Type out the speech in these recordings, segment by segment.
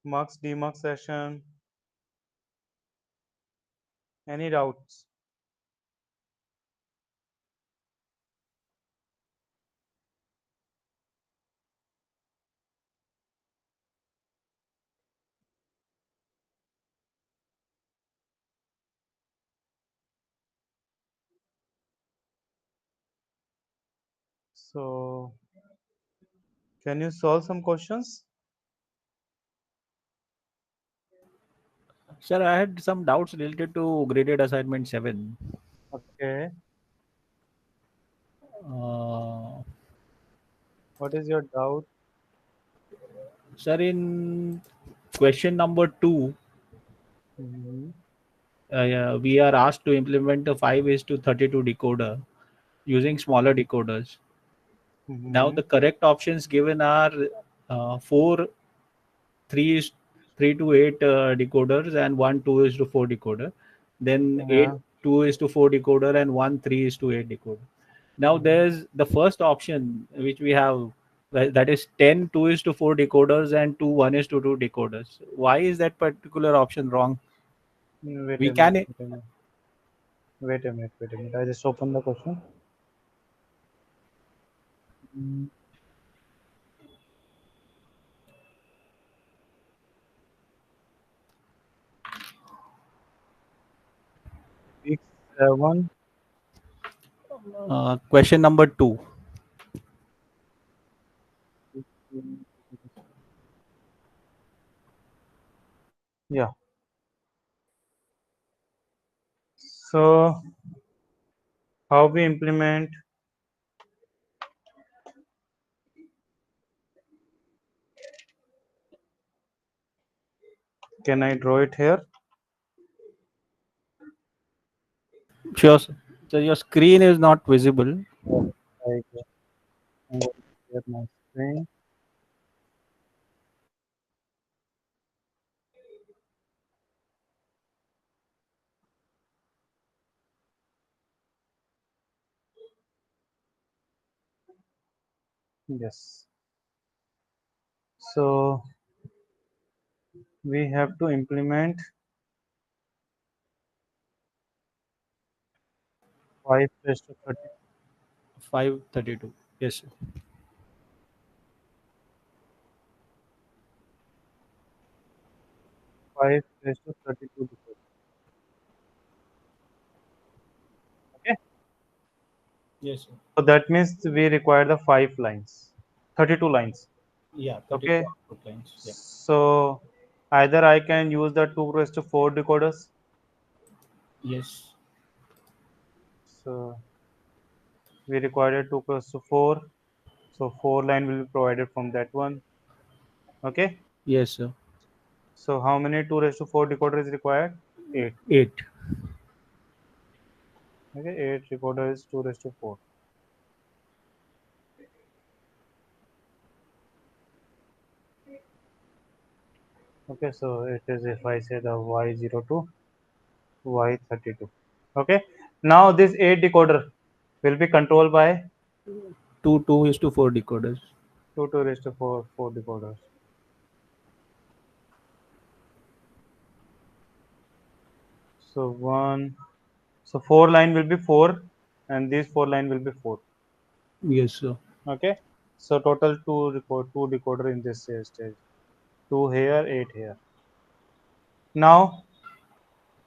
Mux demux session. Any doubts? So can you solve some questions? Sir, I had some doubts related to graded assignment 7. Okay. Uh, What is your doubt? Sir, in question number 2, Mm-hmm. we are asked to implement a 5 is to 32 decoder using smaller decoders. Now, Mm-hmm. the correct options given are 4 3 is 3 to 8 decoders and 1 2 is to 4 decoder, then Yeah. 8 2 is to 4 decoder and 1 3 is to 8 decoder. Now Mhm. there's the first option which we have, that is 10 2 is to 4 decoders and 2 1 is to 2 decoders. Why is that particular option wrong? Wait We a minute. can. Wait a minute. Wait a minute. Wait a minute. I just open the question. Mm, 6, 7. Question number 2. Yeah. So how we implement? Can I draw it here? Sure, sir. So your screen is not visible. Yes. I'm going to share my screen. Yes. So we have to implement 5 raised to 30, 532. Yes, sir. 5 raised to 32 degree. Okay. Yes, sir. So that means we require the 5 lines, 32 lines. Yeah, 32 Okay. output lines. Yeah. So either I can use the 2 raised to 4 decoders. Yes. So we require 2 raised to 4. So 4 line will be provided from that one. Okay. Yes, sir. So how many 2 raised to 4 decoder is required? 8. 8. Okay. 8 decoder is 2 raised to 4. Okay. So it is, if I say the Y02, Y32. Okay. Now this 8 decoder will be controlled by 2 2 is to 4 decoders. 2 raised to 4 decoders. So 1. So 4 line will be 4 and these 4 line will be 4. Yes, sir. Okay. So total 2 decoder in this stage. 2 here, 8 here. Now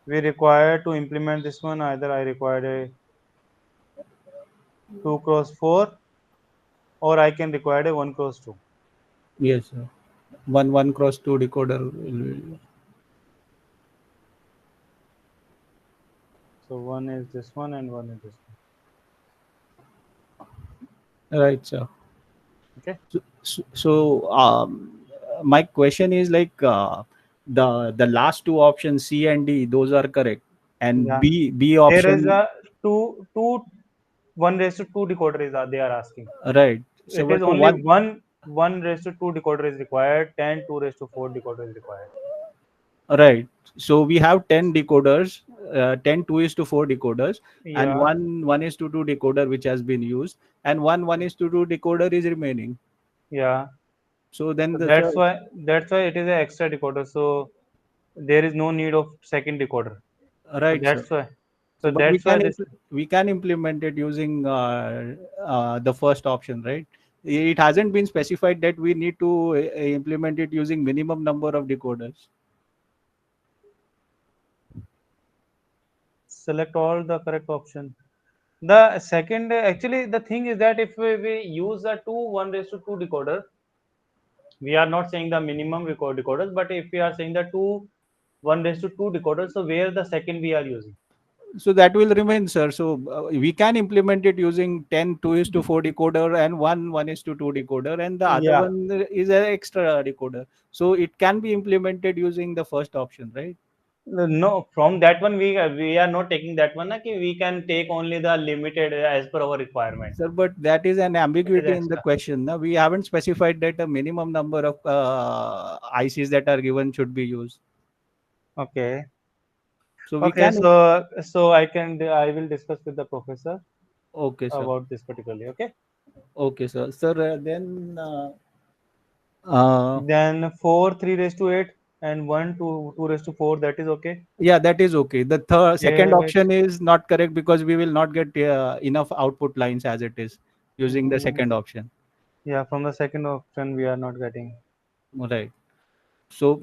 we require to implement this one. Either I require a 2 cross 4 or I can require a 1 cross 2. Yes, sir. 1 cross 2 decoder. So one is this one and one is this Right, sir. one. Okay. So, my question is like, the last two options C and D, those are correct, and Yeah. B There is option. a 1 raised to 2 decoder is they are asking. Right. So It but is only one. 1 raised to 2 decoder is required. 10 2 raised to 4 decoder is required. Right. So we have 10 decoders, 10 2 is to 4 decoders, and Yeah. 1 is to 2 decoder which has been used, and 1 is to 2 decoder is remaining. Yeah. So then So that's why it is an extra decoder. So there is no need of second decoder. So right, sir. that's why. So, So but that's why this. we can implement it using the first option, right? It hasn't been specified that we need to implement it using minimum number of decoders. Select all the correct option. The second, actually, the thing is that if we use a 1:2 decoder, we are not saying the minimum decoders, but if we are saying the 1:2 decoders, so where the second we are using? So that will remain, sir. So we can implement it using 10 2:4 decoder and 1:2 decoder, and the other Yeah. one is an extra decoder. So it can be implemented using the first option, right? No, from that one we are not taking that one. Ki we can take only the limited as per our requirement. Sir, but that is an It is ambiguity in the extra. question. No? We haven't specified that a minimum number of ICs that are given should be used. Okay. So we Okay. can. So I will discuss with the professor Okay, sir. about this particularly. Okay. Okay, sir. Sir, then. Uh, Then 4 3:8 and 1 2:4. That is okay. yeah, that is okay. The second Yeah. option is not correct because we will not get enough output lines as it is using the Mm, second option. yeah. From the second option we are not getting. Right. So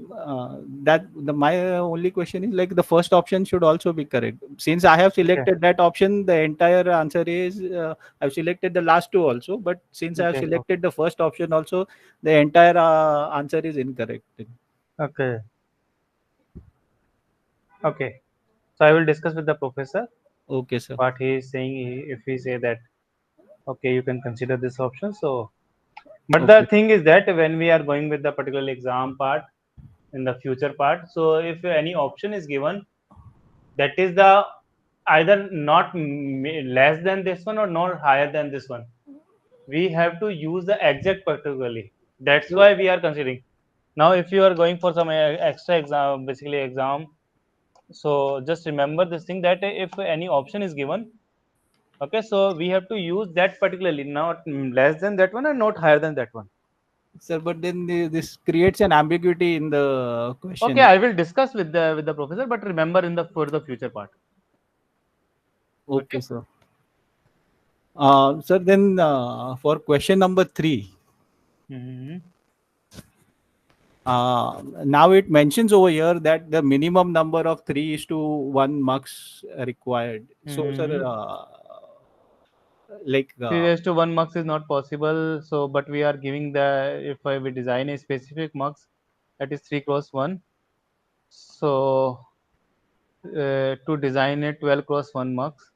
that my only question is like the first option should also be correct. Since I have Okay. selected that option, the entire answer is I've selected the last two also. But since I have Okay. selected the first option also, the entire answer is incorrect. Okay. Okay. So I will discuss with the professor Okay, sir. what he is saying. If he say that okay, you can consider this option. So, but the Okay. thing is that when we are going with the particular exam part in the future part, so if any option is given, that is the either not less than this one or not higher than this one. We have to use the exact particularly. That's So, why we are considering. Now, if you are going for some extra exam, basically exam, so just remember this thing that if any option is given, okay, so we have to use that particularly, not less than that one and not higher than that one. sir, but then this creates an ambiguity in the Okay, question. I will discuss with the professor, but remember in the for the future part. Okay, Okay. sir. Sir, then for question number 3, Mm-hmm. now it mentions over here that the minimum number of 3:1 mux required. So, sir, Mm-hmm. like 3:1 mux is not possible. So, but we are giving the if we design a specific mux that is 3 cross 1. So, to design a 12 cross 1 mux.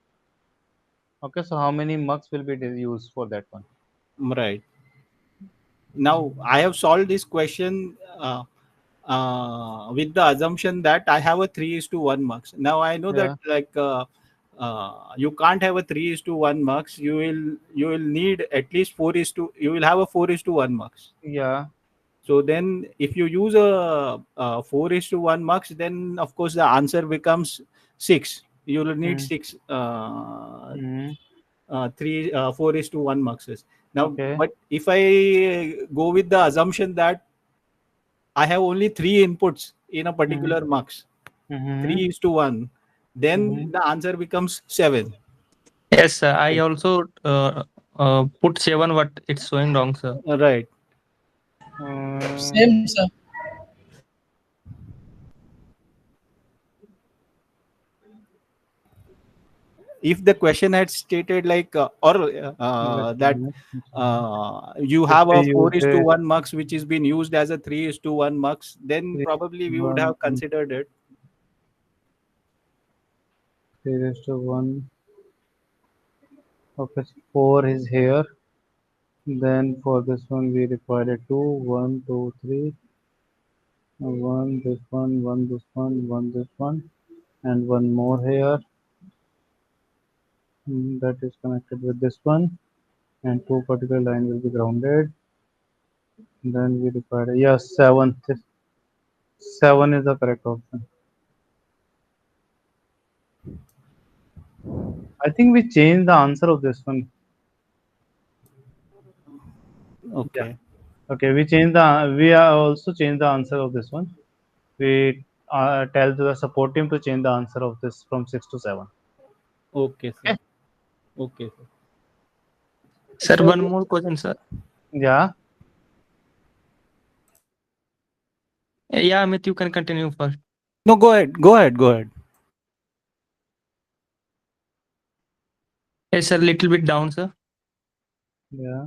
Okay, so how many mux will be used for that one? right. Now I have solved this question with the assumption that I have a 3:1 mux. Now I know that Yeah. like you can't have a 3:1 mux. You will need at least 4 is to you will have a 4:1 mux. Yeah. So then if you use a 4:1 mux, then of course the answer becomes 6. You will need Mm-hmm. 6 Mm-hmm. 4:1 muxes. Now, Okay. but if I go with the assumption that I have only 3 inputs in a Mm-hmm. particular mux, Mm-hmm. 3:1, Mm-hmm. then the answer becomes 7. Yes, sir. I also put 7, but it's showing wrong, sir. Right. Same, sir. If the question had stated like or Let that me- you if have we a use a 4:1 mux which is being used as a 3:1 mux, then three probably we would one have considered it. 3:1, okay, 4 is here. Then for this one we require a 2, 1, 2, 3, 1 this one, 1 this one, 1 this one, and one more here. That is connected with this one, and two particular line will be grounded. Then we require yes, 7. 7 is the correct option. I think we changed the answer of this one. Yeah. Okay. Okay, we are also change the answer of this one. We tell the support team to change the answer of this from 6 to 7. Okay, sir. Okay. Okay, sir. Sir, So, one more question, sir. Yeah. Yeah, Amit, you can continue first. no, go ahead. Go ahead. Go ahead. Yes, sir, little bit down, sir. Yeah.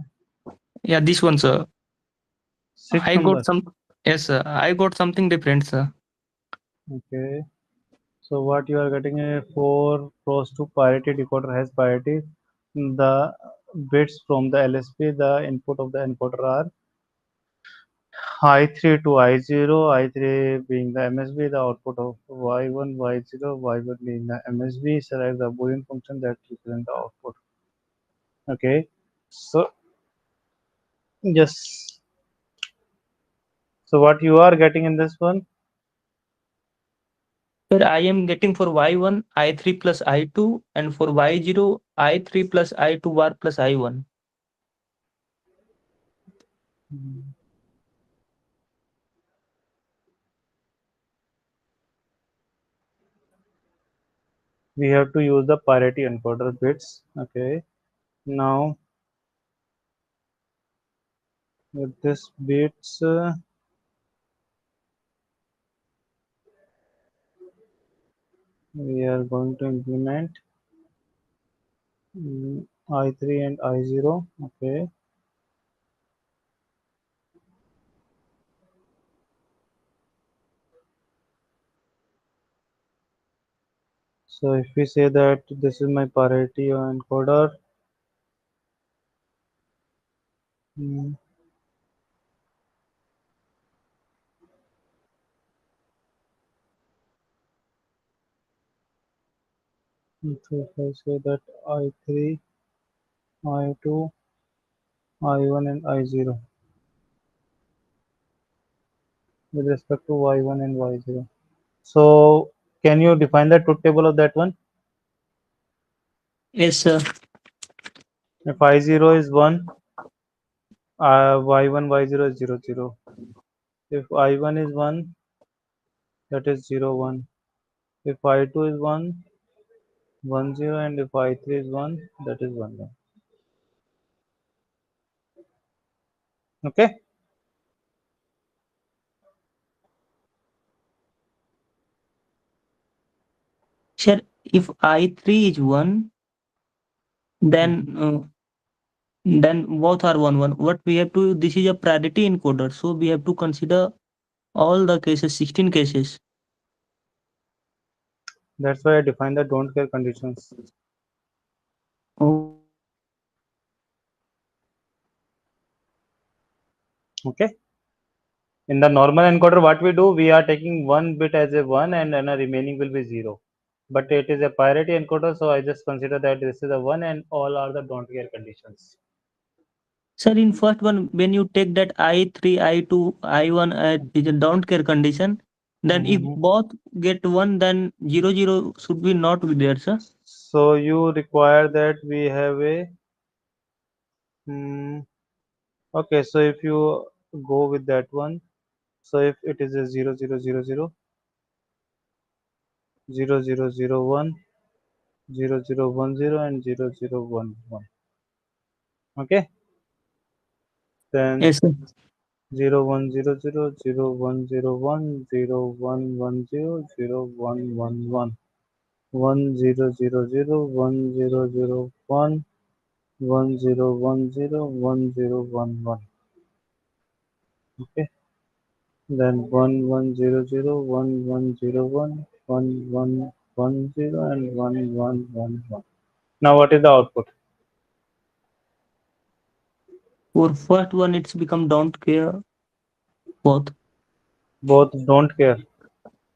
Yeah, this one, sir. Six I number. got some. Yes, sir. I got something different, sir. Okay. So what you are getting a 4 cross 2 parity decoder has parity. The bits from the LSP, the input of the encoder are I3 to I0, I3 being the MSB, the output of Y1, Y0, Y1 being the MSB, select the Boolean function that represents the output. Okay. So yes. So what you are getting in this one? Sir, I am getting for Y1, I3 plus I2, and for Y0, I3 plus I2 bar plus I1. We have to use the parity encoder bits. Okay. Now with this bits, we are going to implement I3 and I0. Okay. So if we say that this is my parity encoder, mm, so if I say that I3, I2, I1 and I0 with respect to Y1 and Y0. So can you define the truth table of that one? Yes, sir. If I0 is 1, Y1, Y0 is 0, 0. If I1 is 1, that is 0, 1. If I2 is 1, 1, 0, and if I3 is 1, that is 1, 1. Okay. Sir, if I3 is 1, then both are 1 1. What we have to, this is a priority encoder, so we have to consider all the cases, 16 cases. That's why I define the don't care conditions. Oh, Okay. In the normal encoder, what we do, we are taking one bit as a 1 and then a remaining will be 0. But it is a parity encoder, so I just consider that this is a 1 and all are the don't care conditions. sir, in first one, when you take that I3, I2, I1 is a don't care condition, then if Mhm. both get 1, then 0 0 should be not be there, sir. So you require that we have a hmm, okay. So if you go with that one, so if it is a 0 0 0 0 0 0 0 1 0 0 1 0 and 0 0 1 1. Okay, then Yes, sir. 0 1 0 0 0 1 0 1 0 1 1 0 0 1 1 1 1 0 0 0 1 0 0 1 1 0 1 0 1 0 1 1. Okay, then 1 1 0 0 1 1 0 1 1 1 1 0 and 1 1 1 1. Now what is the output? For first one, it's become don't care both. Both don't care.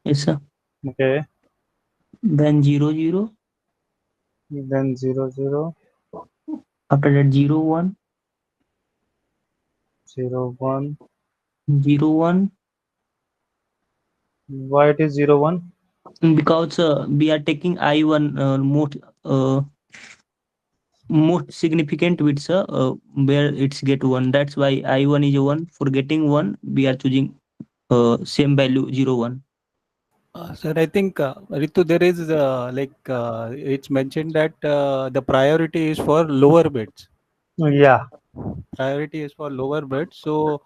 Yes, sir. Okay, Then 0 0. then 0 0 After that, 0 1, 0 1. 0 1. Why it is 0 1? Because we are taking I1 most. most significant bits, where it's get 1. That's why I1 is 1. For getting 1, we are choosing same value 0, 1. Sir, I think Ritu, there is it's mentioned that the priority is for lower bits. Yeah. Priority is for lower bits. So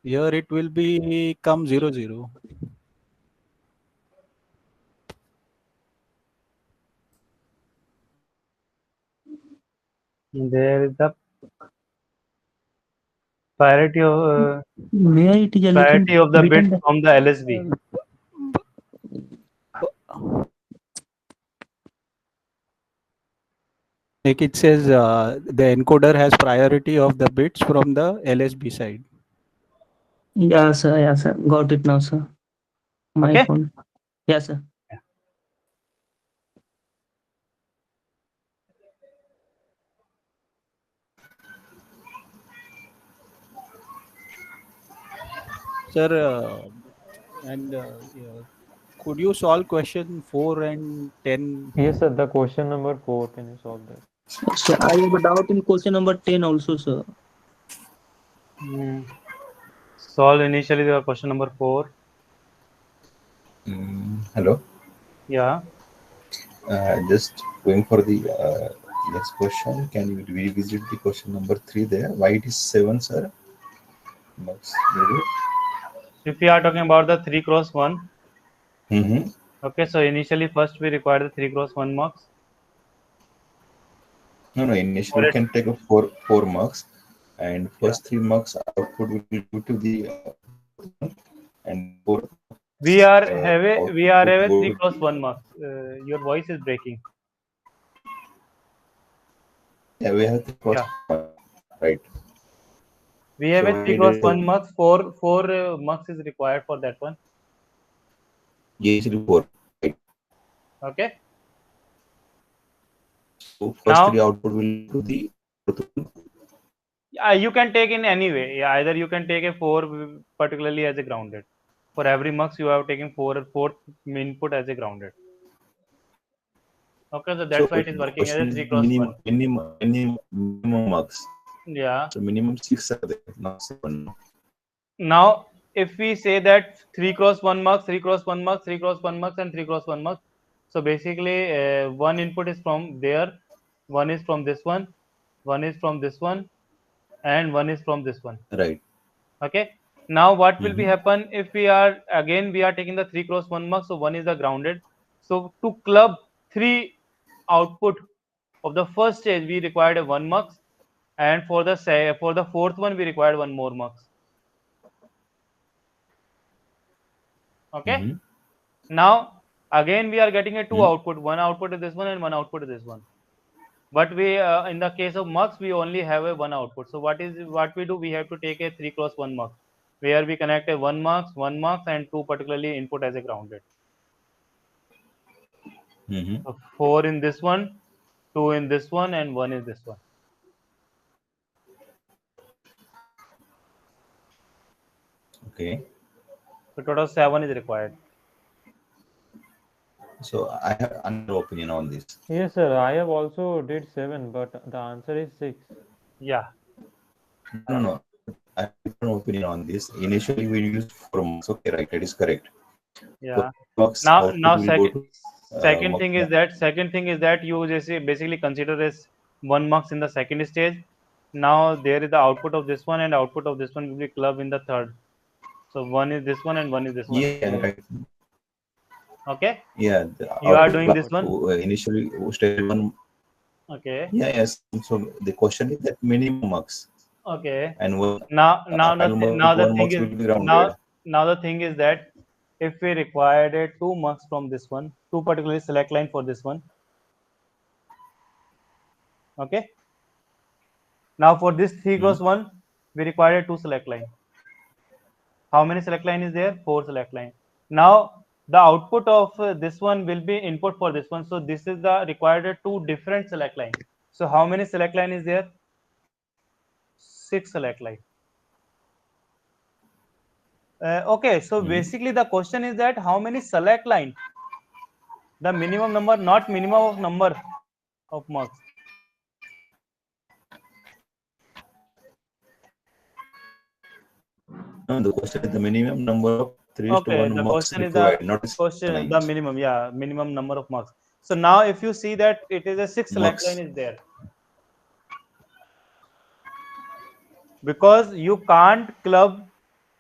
here it will be come 0, 0. There is the priority of Where it is priority of the bits written that from the LSB. Like it says, the encoder has priority of the bits from the LSB side. Yeah, sir. Yeah, sir. Got it now, sir. My Okay. phone. Yeah, sir. Sir, and yeah, could you solve question 4 and 10? Yes, sir. The question number 4. Can you solve that? So I have a doubt in question number 10 also, sir. Solve initially the question number 4. Hello. Yeah. Just going for the next question. Can you revisit the question number 3 there? Why it is 7, sir? Mux, maybe? If we are talking about the 3 cross 1. Mm-hmm. Okay, so initially first we require the 3 cross 1 mux. No, initially we can take a four mux, and first 3 mux output will go to the and 4. We are have a go 3 to cross 1 mux. Your voice is breaking. Yeah, we have 3 cross 1, right? We have So a 3 cross 1 mux. 4 mux is required for that one. Yes, 4. Right. Okay. So first 3 output will go to the you can take in any way. Yeah, either you can take a 4 particularly as a grounded. For every mux you have taken 4th input as a grounded. Okay, so that's why it is working as a 3 cross 1. Minimum mux. Yeah. So minimum 6 are there, not 7. Now, if we say that 3 cross 1 mux, 3 cross 1 mux, 3 cross 1 mux, and 3 cross 1 mux, so basically one input is from there, one is from this one is from this one, and one is from this one. Right. Okay. Now, what will be happen if we are taking the 3 cross 1 mux, so one is the grounded. So to club 3 output of the first stage, we required a 1 mux, and for the 4th one, we required 1 more mux. Okay. Now again we are getting a 2 output. One output is this one and one output is this one. But we in the case of mux we only have a 1 output. So what we do? We have to take a 3 cross 1 mux, where we connect a 1 mux, and 2 particularly input as a grounded. So 4 in this one, 2 in this one, and 1 is this one. Okay. So total 7 is required. So I have another opinion on this. Yes, sir. I have also did 7, but the answer is 6. Yeah. No. I have a different opinion on this. Initially we used 4 mux. Okay, right. That is correct. Yeah. So Now second thing is that you just basically consider as 1 mux in the second stage. Now there is the output of this one, and output of this one will be clubbed in the third. So one is this one and one is this one. Yeah, right. Okay. Yeah. You are doing this one. Initially stage 1. Okay. Yeah. Yes. So the question is that minimum mux. Okay. And now the thing is that if we required a 2 mux from this one, 2 particularly select line for this one. Okay. Now for this 3 cross 1, we require a 2 select line. How many select line is there? 4 select line. Now the output of this one will be input for this one. So this is the required 2 different select line. So how many select line is there? 6 select line. Okay, so basically the question is that how many select line? The minimum number, not minimum of number of mux. No, the question is the minimum number of 3 to Okay, 1 the marks question is required, not question the lines. minimum, yeah, minimum number of marks. So now if you see that it is a 6 select Marks. line is there, because you can't club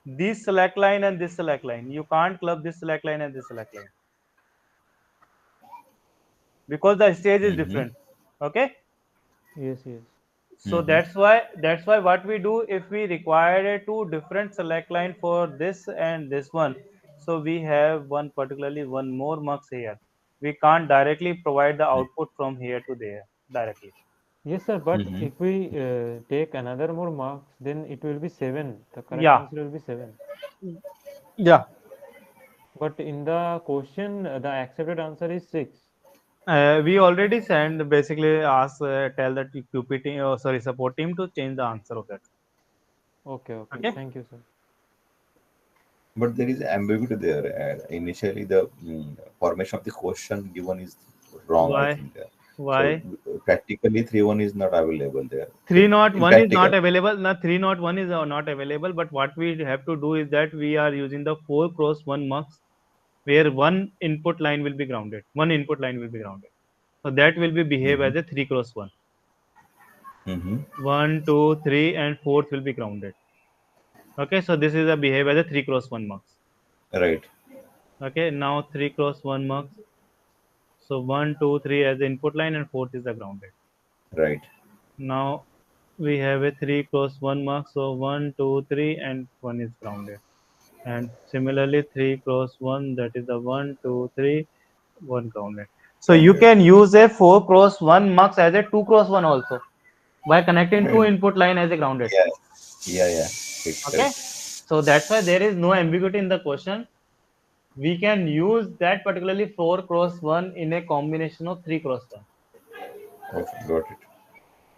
this select line and this select line. You can't club this select line and this select line because the stage is Mhm. different. Okay, Yes, yes. so Mhm. that's why what we do, if we require a two different select line for this and this one, so we have one more marks here. We can't directly provide the output from here to there directly. Yes, sir. But Mhm. if we take another more marks, then it will be 7. The correct Yeah, answer will be 7. yeah. But in the question, the accepted answer is 6. We already sent, basically ask, tell that QP team, or sorry, support team to change the answer of that. Okay, okay. Okay. Thank you, sir. But there is ambiguity there. Initially, the formation of the question given is wrong, I Why? think. So Why? practically 3-1 is not available there. So 301 is not practical, available. Now 301 is not available. But what we have to do is that we are using the 4x1 mux, where one input line will be grounded. One input line will be grounded. So that will be behave as a 3x1. hmm 1, 2, 3, and fourth will be grounded. Okay. So this is a behave as a 3x1 mux. right, Okay. Now 3x1 mux. So 1, 2, 3 as the input line, and fourth is the grounded. right, Now we have a 3x1 mark, so 1, 2, 3, and 1 is grounded. And similarly 3x1, that is the 1, 2, 3, 1 grounded. So you grounded. can use a 4x1 mux as a 2x1 also by connecting two Right. input line as a grounded. Yeah, yeah. It's Okay, correct. so that's why there is no ambiguity in the question. We can use that particularly 4x1 in a combination of 3x1. Okay, got it.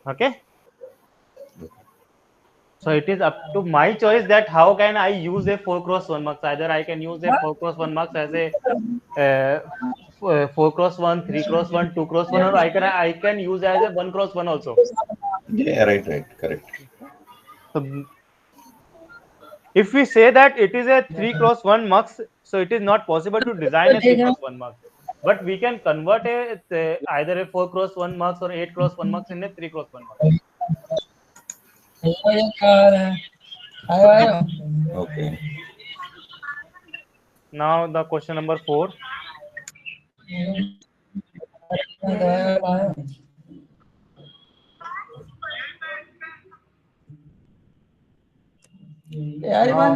Okay, so it is up to my choice that how can I use a 4x1 mux. Either I can use a 4x1 mux as a 4x1, 3x1, 2x1, or I can use as a 1x1 also. Yeah, right, correct. So if we say that it is a 3x1 mux, so it is not possible to design a 3x1 mux. But we can convert either a 4x1 mux or 8x1 mux in a 3x1 mux. Okay. Now the question number 4. Now,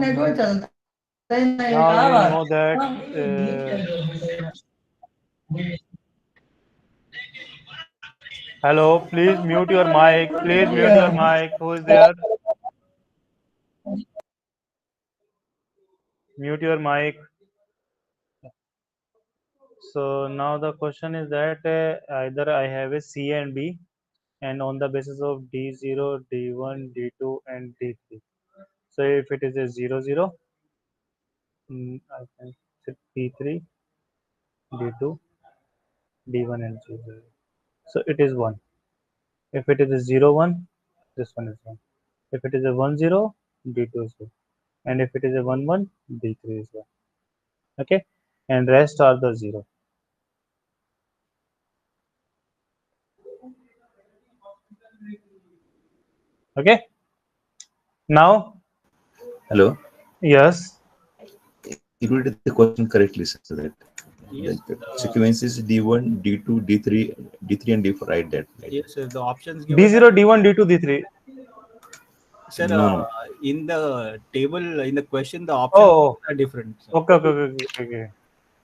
now you know that. Hello, please mute your mic. Please mute your mic. Who is there? Mute your mic. So now the question is that either I have a C and D, and on the basis of D0, D1, D2, and D3. So if it is a 0, 0, I can say D3, D2, D1, and 0. So it is 1. If it is a 0, 1, this one is 1. If it is a 1, 0, D2 is 1. And if it is a 1, 1, D3 is 1. Okay, and rest are the 0. Okay, now, Hello. yes, You read the question correctly, sir. That Yes, the sequence is D1, D2, D3, D3, and D4. Right, that. Like yes, sir, the options given D0, D1, D2, D3. sir, No. in the table, in the question, the options Oh, are different, sir. okay, okay, okay, okay, okay.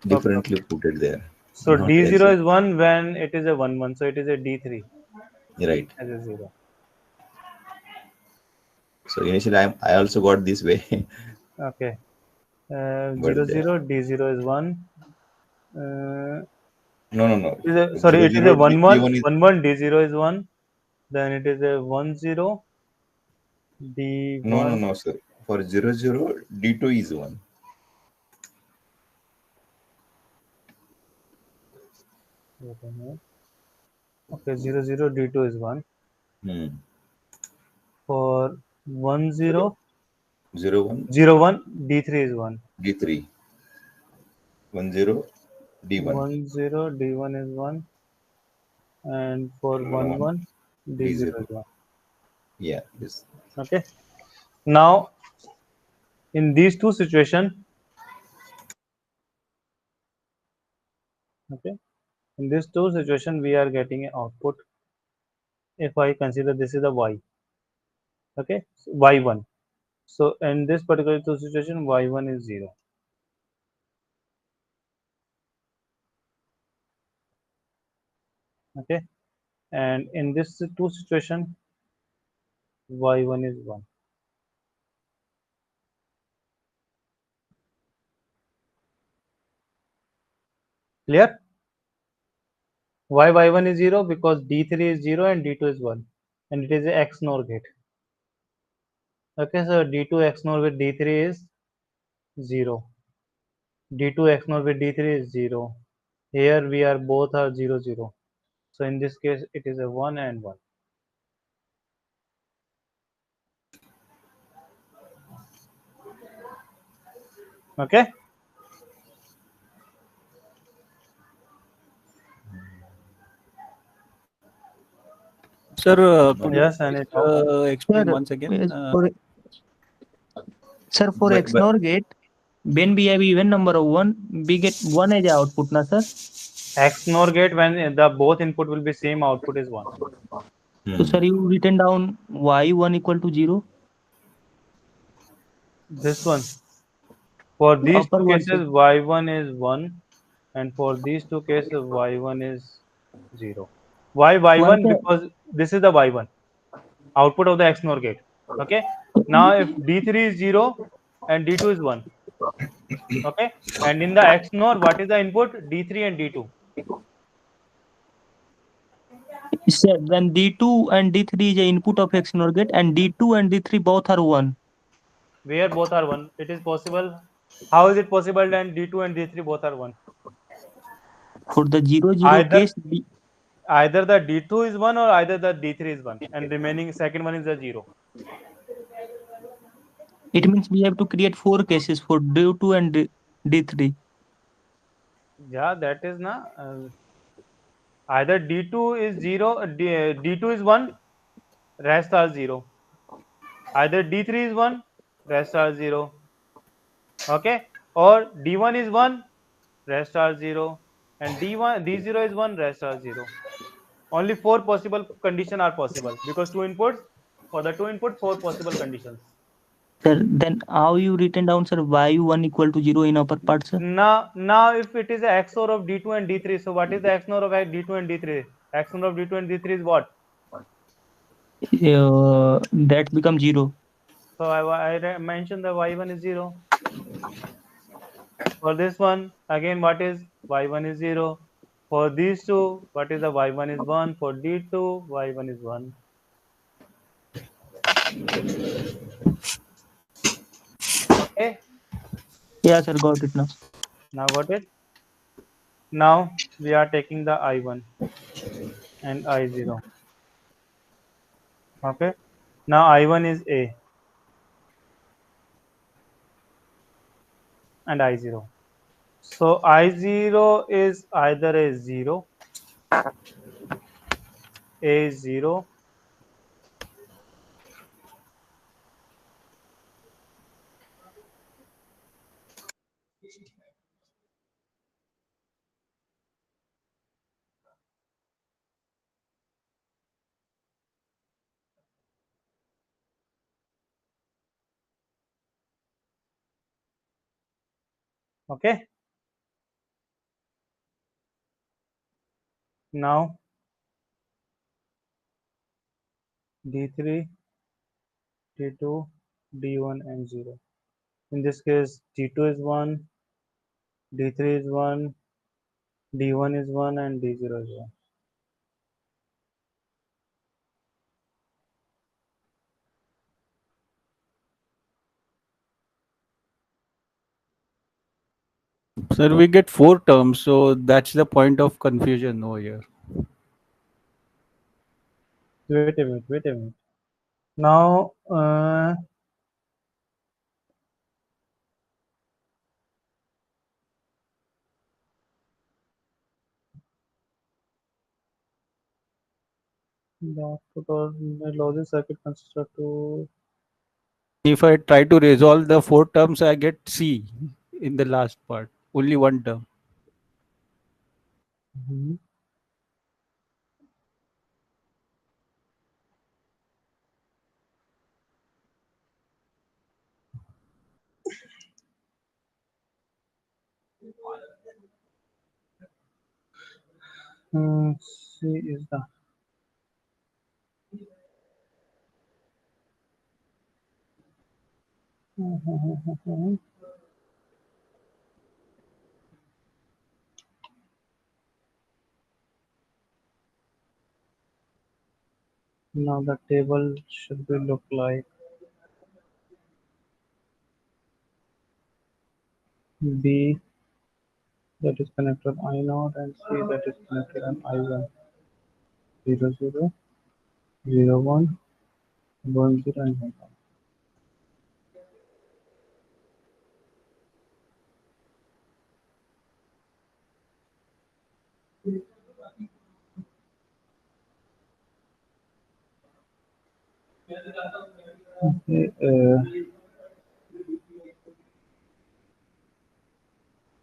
Differently put it there. So Not D0 exact. is 1 when it is a 1, 1. So it is a D3 Right. as a 0. So initially, I also got this way, Okay. but 0, 0, D0 is 1. no. Sorry, Zero it is a zero 1, 1, D1 is 1, 1, D0 is 1. Then it is a 1, 0, D1. no, sir. For 0, 0, D2 is 1. Okay, 0, 0, D2 is 1. Hmm. For 1, 0, 0 1 0 1, D3 is 1. D3. 1 0 D1. 1 0, D1 is 1. And for 1 1, D0 D0. is 1. Yeah, yes. Okay. Now, in these two situations, okay, in these two situations, we are getting an output. If I consider this is a y, okay, so y1. So in this particular two situation, y1 is 0. Okay, and in this two situation, y1 is 1. Clear? Why y1 is 0? Because d3 is 0 and d2 is 1, and it is a XNOR gate. Okay, so d2 XNOR with d3 is 0. d2 XNOR with d3 is 0. Here we are both are 0 0. So in this case, it is a 1 and 1. Okay. Sir, could you Yes, please, and it, explain Sir, once again? yes, sir, for But XNOR gate, when we have even number of 1, we get 1 as a output, na sir? XNOR gate, when the both input will be same, output is 1. So, sir, you written down y1 equal to 0? This one. For these Upper two one, sir. cases, y1 is 1, and for these two cases, y1 is 0. Why Why, y1? sir? Because this is the y1 output of the XNOR gate. Okay. Now, if d3 is 0 and d2 is 1, okay, and in the XNOR, what is the input? d3 and d2. Sir, when D2 and D3 is a input of XNOR gate, and D2 and D3 both are 1. Where both are 1, it is possible. How is it possible then d2 and d3 both are 1? For the 0 0 Either case, either the d2 is 1 or either the d3 is 1, and remaining second one is a 0. it means we have to create 4 cases for D2 and D3. Yeah, that is na. Either d2 is 0, d2 is 1, rest are 0. Either d3 is 1, rest are 0. Okay, or d1 is 1, rest are 0, and d0 is 1, rest are 0. Only 4 possible conditions are possible, because two inputs, for the two input, 4 possible conditions. Sir, then how you written down, sir, y1 equal to 0 in upper part, sir? Now if it is a XOR of d2 and d3, so what is the XOR of d2 and d3? XOR of d2 and d3 is what? That becomes 0. So I mentioned the y1 is 0. For this one, again, what is y1 is 0. For these two, what is the y1 is 1. For d2, y1 is 1. Okay, Yeah, sir, got it now. now got it. Now we are taking the I1 and I0. Okay, now I1 is A and I0. So I0 is either a 0, A is 0, okay. Now D3, D2, D1 and 0. In this case, D2 is 1, D3 is 1, D1 is 1 and D0 is 1. Sir, we get 4 terms, so that's the point of confusion over here. Wait a minute. Now, The output of the logic circuit consists of two. If I try to resolve the four terms, I get C in the last part. Only one term. Mhm. C is the now the table should be look like B that is connected on I0 and C that is connected on I1. 0 0 0 1 1 0 and 1 1. Okay,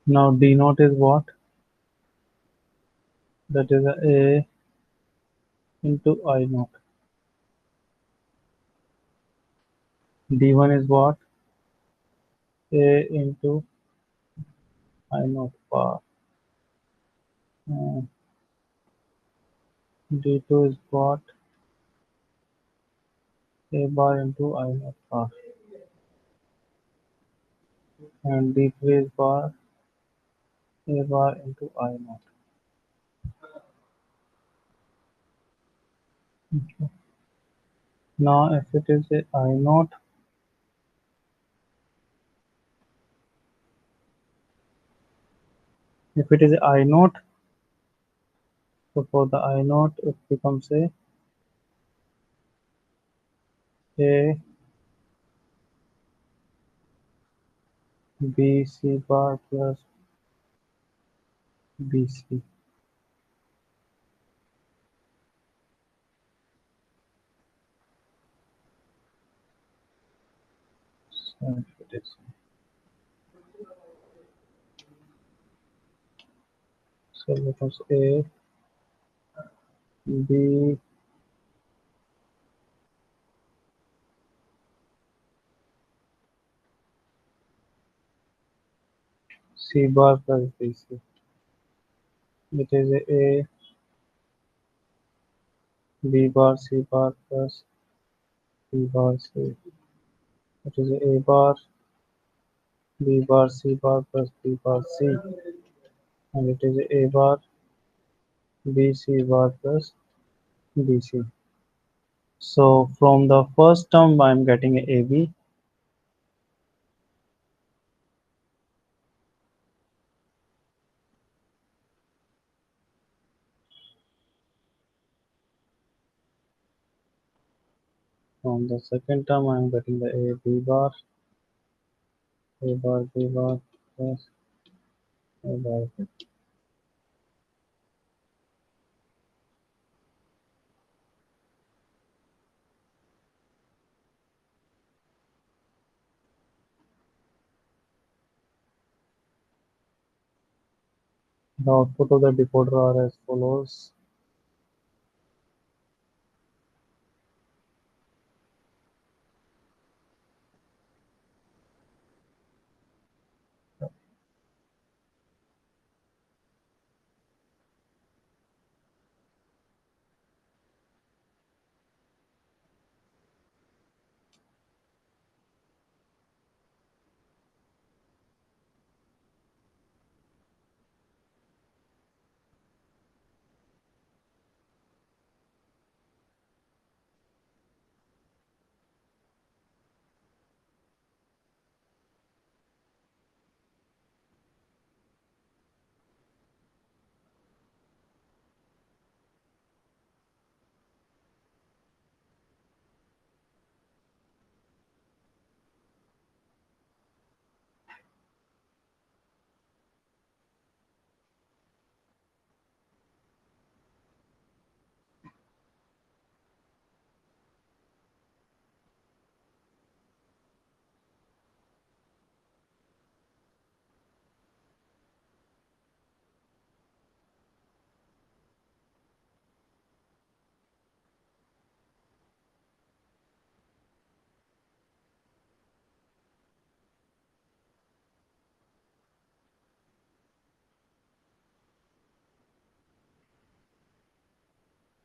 now D naught is what? That is A into I naught. D1 is what? A into I naught bar. Uh, D2 is what? A bar into I naught bar. And D3 is bar A bar into I naught. Okay. Now if it is a I naught, if it is a I naught, so for the I naught it becomes a B C bar plus BC. So if it is so it becomes A B C bar plus BC. It is a B bar C bar plus B bar C. It is a bar B bar C bar plus B bar C. And it is a bar B C bar plus BC. So from the first term I am getting a AB. From the second term I am getting the A B bar B bar plus A bar. The output of the decoder are as follows.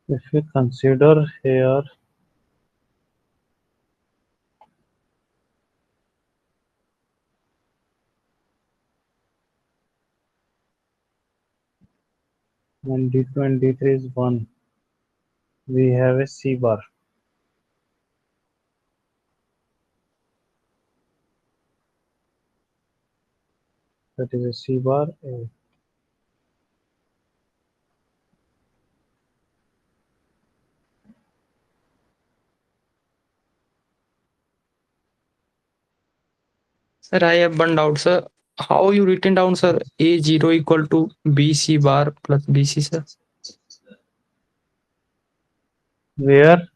If we consider here when D2 and D3 is 1, we have a C bar. That is a C bar A. Sir, I have one doubt, sir. How you written down, sir, A0 equal to BC bar plus BC, sir? Where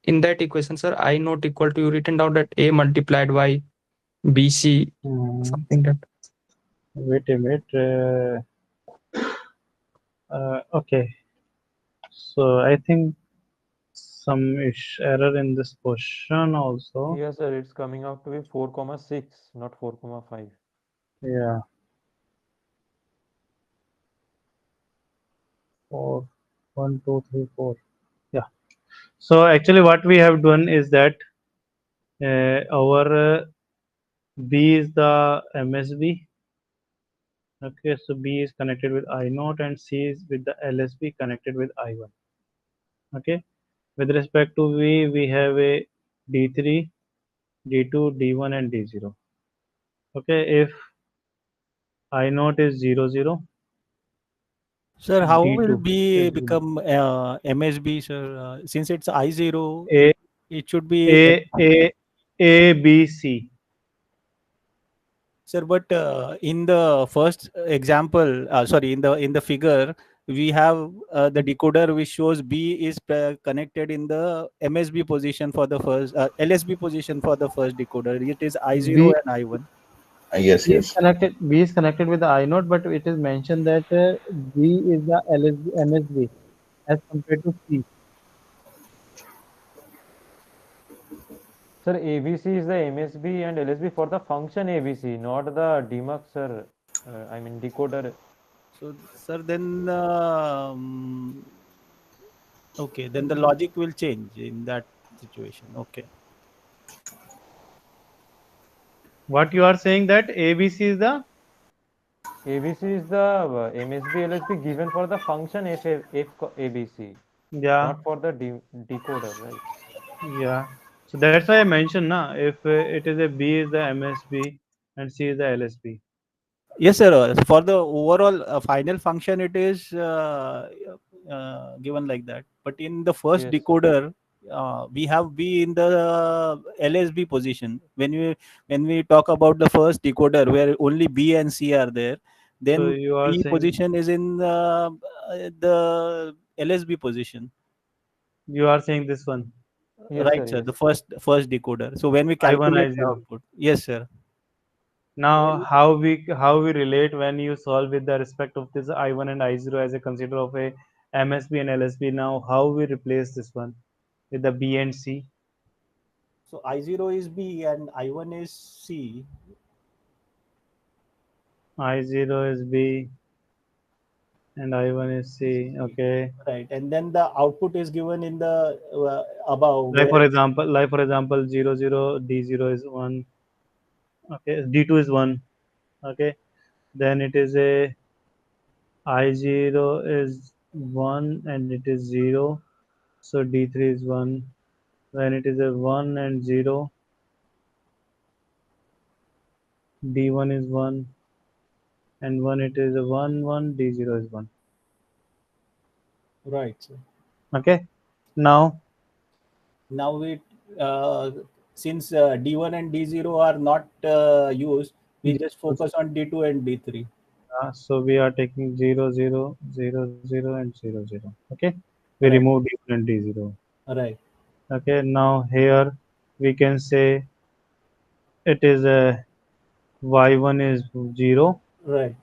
In that equation, sir, I not equal to you written down that A multiplied by BC, something that. wait a minute. Okay, so I think some error in this question also. Yes, sir, it's coming out to be 4,6, not 4,5. Yeah. 4, 1, 2, 3, 4. Yeah. So actually, what we have done is that our B is the MSB. Okay, so B is connected with I0 and C is with the LSB connected with I1. Okay, with respect to V, we have a D3, D2, D1, and D0. Okay, if I0 is 0, 0, Sir, how will D2 B is become MSB, sir? Since it's I0, A, it should be A, B, C. sir. But in the first example, sorry, in the figure, we have the decoder which shows B is connected in the MSB position for the first LSB position for the first decoder. It is I0 B, and I1. Yes, B is yes. connected. B is connected with the I0, but it is mentioned that B is the LSB, MSB as compared to C. Sir, ABC is the MSB and LSB for the function ABC, not the demux, sir. I mean decoder. So, sir, then okay, then the logic will change in that situation. Okay. What you are saying that ABC is the ABC is the MSB LSB given for the function ABC, yeah not for the decoder, right? yeah. So that's why I mentioned na if it is a B is the MSB and C is the LSB. Yes, sir. For the overall final function, it is given like that. But in the first Yes. decoder, we have B in the LSB position. When we talk about the first decoder, where only B and C are there, So then you are B saying position is in the LSB position. this one Yes, Right, sir. sir. Yes. The first decoder. So when we I1 calculate the I0. output, yes, sir. Now how we relate when you solve with the respect of this I1 and I0 as a consider of a MSB and LSB. Now how we replace this one with the B and C? So I0 is B and I1 is C. I0 is B and I1 is C. Okay. Right, and then the output is given in the above Like where for example, 0 0 D0 is 1. Okay, D2 is 1. Okay, then it is a I0 is 1 and it is 0. So D3 is 1. When it is a 1 and 0, D1 is 1. And when it is a 1 1, D0 is 1. right. So Okay, now now we uh, since D1 and D0 are not used, we just focus on D2 and D3. so we are taking 0 0 0 0 and 0 0. Okay, we Right, remove D1 and D0. right, Okay, now here we can say it is a y1 is 0 right,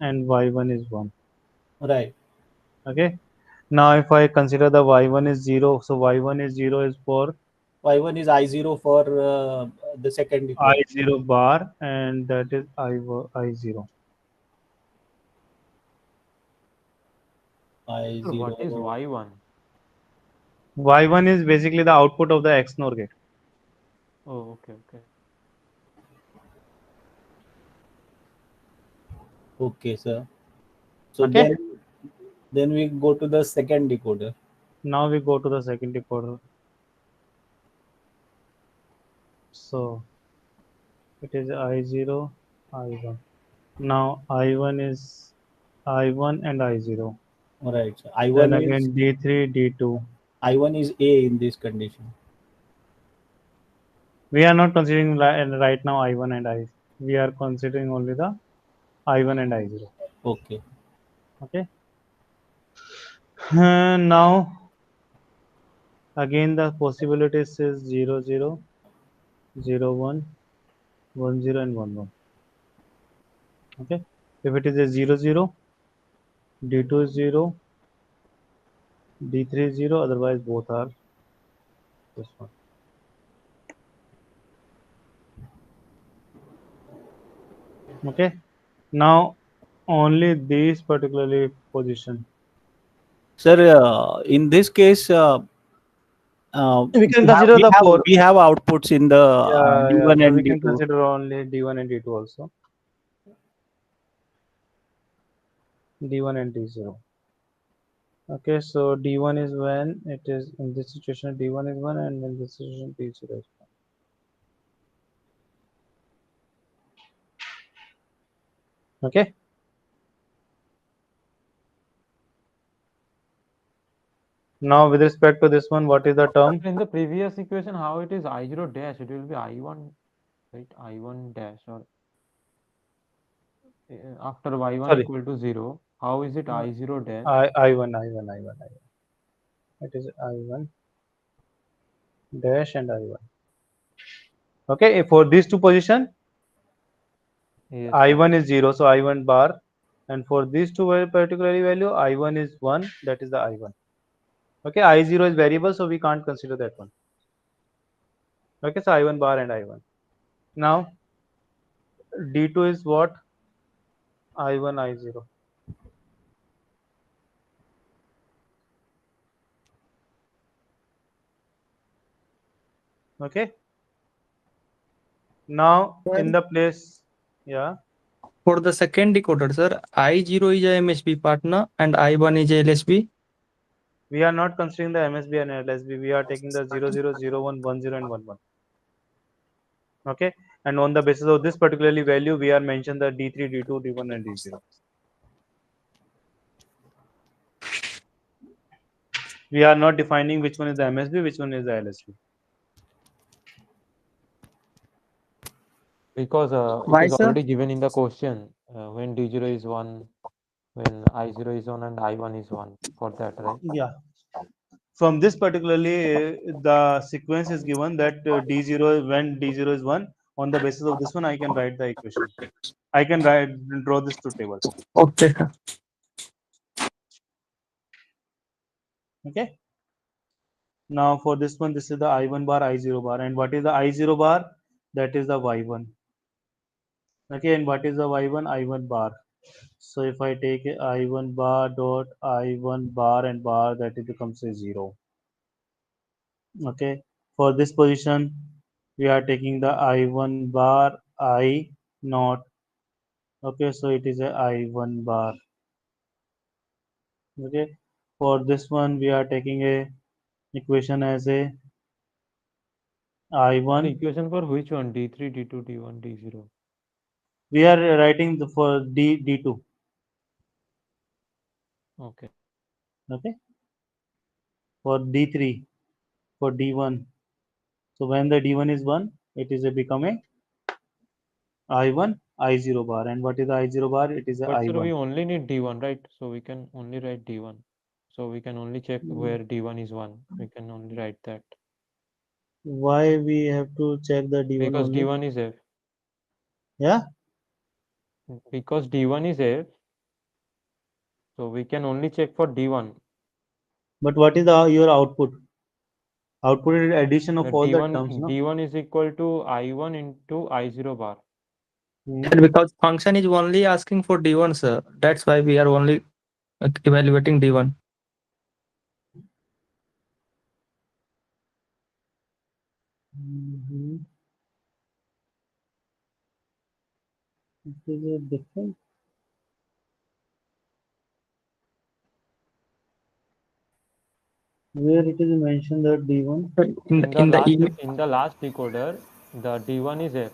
and y1 is 1. right. Okay, now if I consider the y1 is 0, so y1 is 0 is for Y1 is I0 for the second decoder. I0 bar and that is I0. Sir, what is I0. Y1? Y1 is basically the output of the XNOR gate. Oh, okay, okay. Okay, sir. So Okay. then we go to the second decoder. Now we go to the second decoder. So it is I0, I1. Now I1 is I1 and I0. All right. So Then I1 is again D3, D2. I1 is A in this condition. We are not considering right now I1 and I. We are considering only the I1 and I0. Okay. Okay. Now again the possibilities is 0, 0, 0, 1, 1, 0 and 1, 1. Okay. If it is a 0, 0, D2 is 0, D3 is 0, otherwise both are this one. Okay. Now only these particularly position. Sir, in this case, We can consider the four. we have outputs in the Yeah. D1 So we and can D2. consider only D1 and D2 also. D1 and D0. Okay, so D1 is when it is in this situation D1 is 1 and in this situation D0 is 1. Okay. Now with respect to this one, what is the term? In the previous equation, how it is I0 dash, it will be I1, right? I1 dash, or after Y1 Sorry, equal to 0, how is it I0 dash? I1. It is I1 dash and I1. Okay, for these two position, Yes, I1 is 0, so I1 bar, and for these two particularly value, I1 is 1, that is the I1. Okay, I0 is variable, so we can't consider that one. Okay, so I1 bar and I1. Now D2 is what? I1, I0. Okay. Now in the place, yeah. For the second decoder, sir, I0 is a MSB partner and I1 is a LSB. We are not considering the MSB and LSB. We are taking the 0, 0, 0, 1, 1, 0 and 1, 1. Okay. And on the basis of this particularly value, we are mentioned the D3, D2, D1 and D0. We are not defining which one is the MSB, which one is the LSB. because it Why, is sir? already given in the question when D0 is 1, when I0 is 1 and I1 is 1 for that, right? Yeah. From this particularly, the sequence is given that D0 when D0 is 1. On the basis of this one, I can write the equation. I can draw this to table. Okay, sir. Okay. Now for this one, this is the I1 bar, I0 bar, and what is the I0 bar? That is the Y1. Okay, and what is the Y1? I1 bar. So if I take a I1 bar dot I1 bar and bar, that it becomes a 0. Okay, for this position, we are taking the I1 bar I naught. Okay, so it is a I1 bar. Okay, for this one, we are taking a equation as a The I1. equation for which one? D3, D2, D1, D0. We are writing for D2. Okay. Okay, for D3, for D1. So when the D1 is 1, it is a become a I1 I0 bar. And what is the I0 bar? It is a But sir, I1. we only need D1, right? So we can only write D1. So we can only check where D1 is 1. We can only write that. Why we have to check the D1 Because only? D1 is F. Yeah, Because D1 is F. So we can only check for D1. but what is your output? Output is addition of all the D1 terms, no? D1 is equal to I1 into I0 bar. And because function is only asking for D1, sir. That's why we are only evaluating D1. It is a different. Where it is mentioned that D1. Sir, In the last decoder, the D1 is F,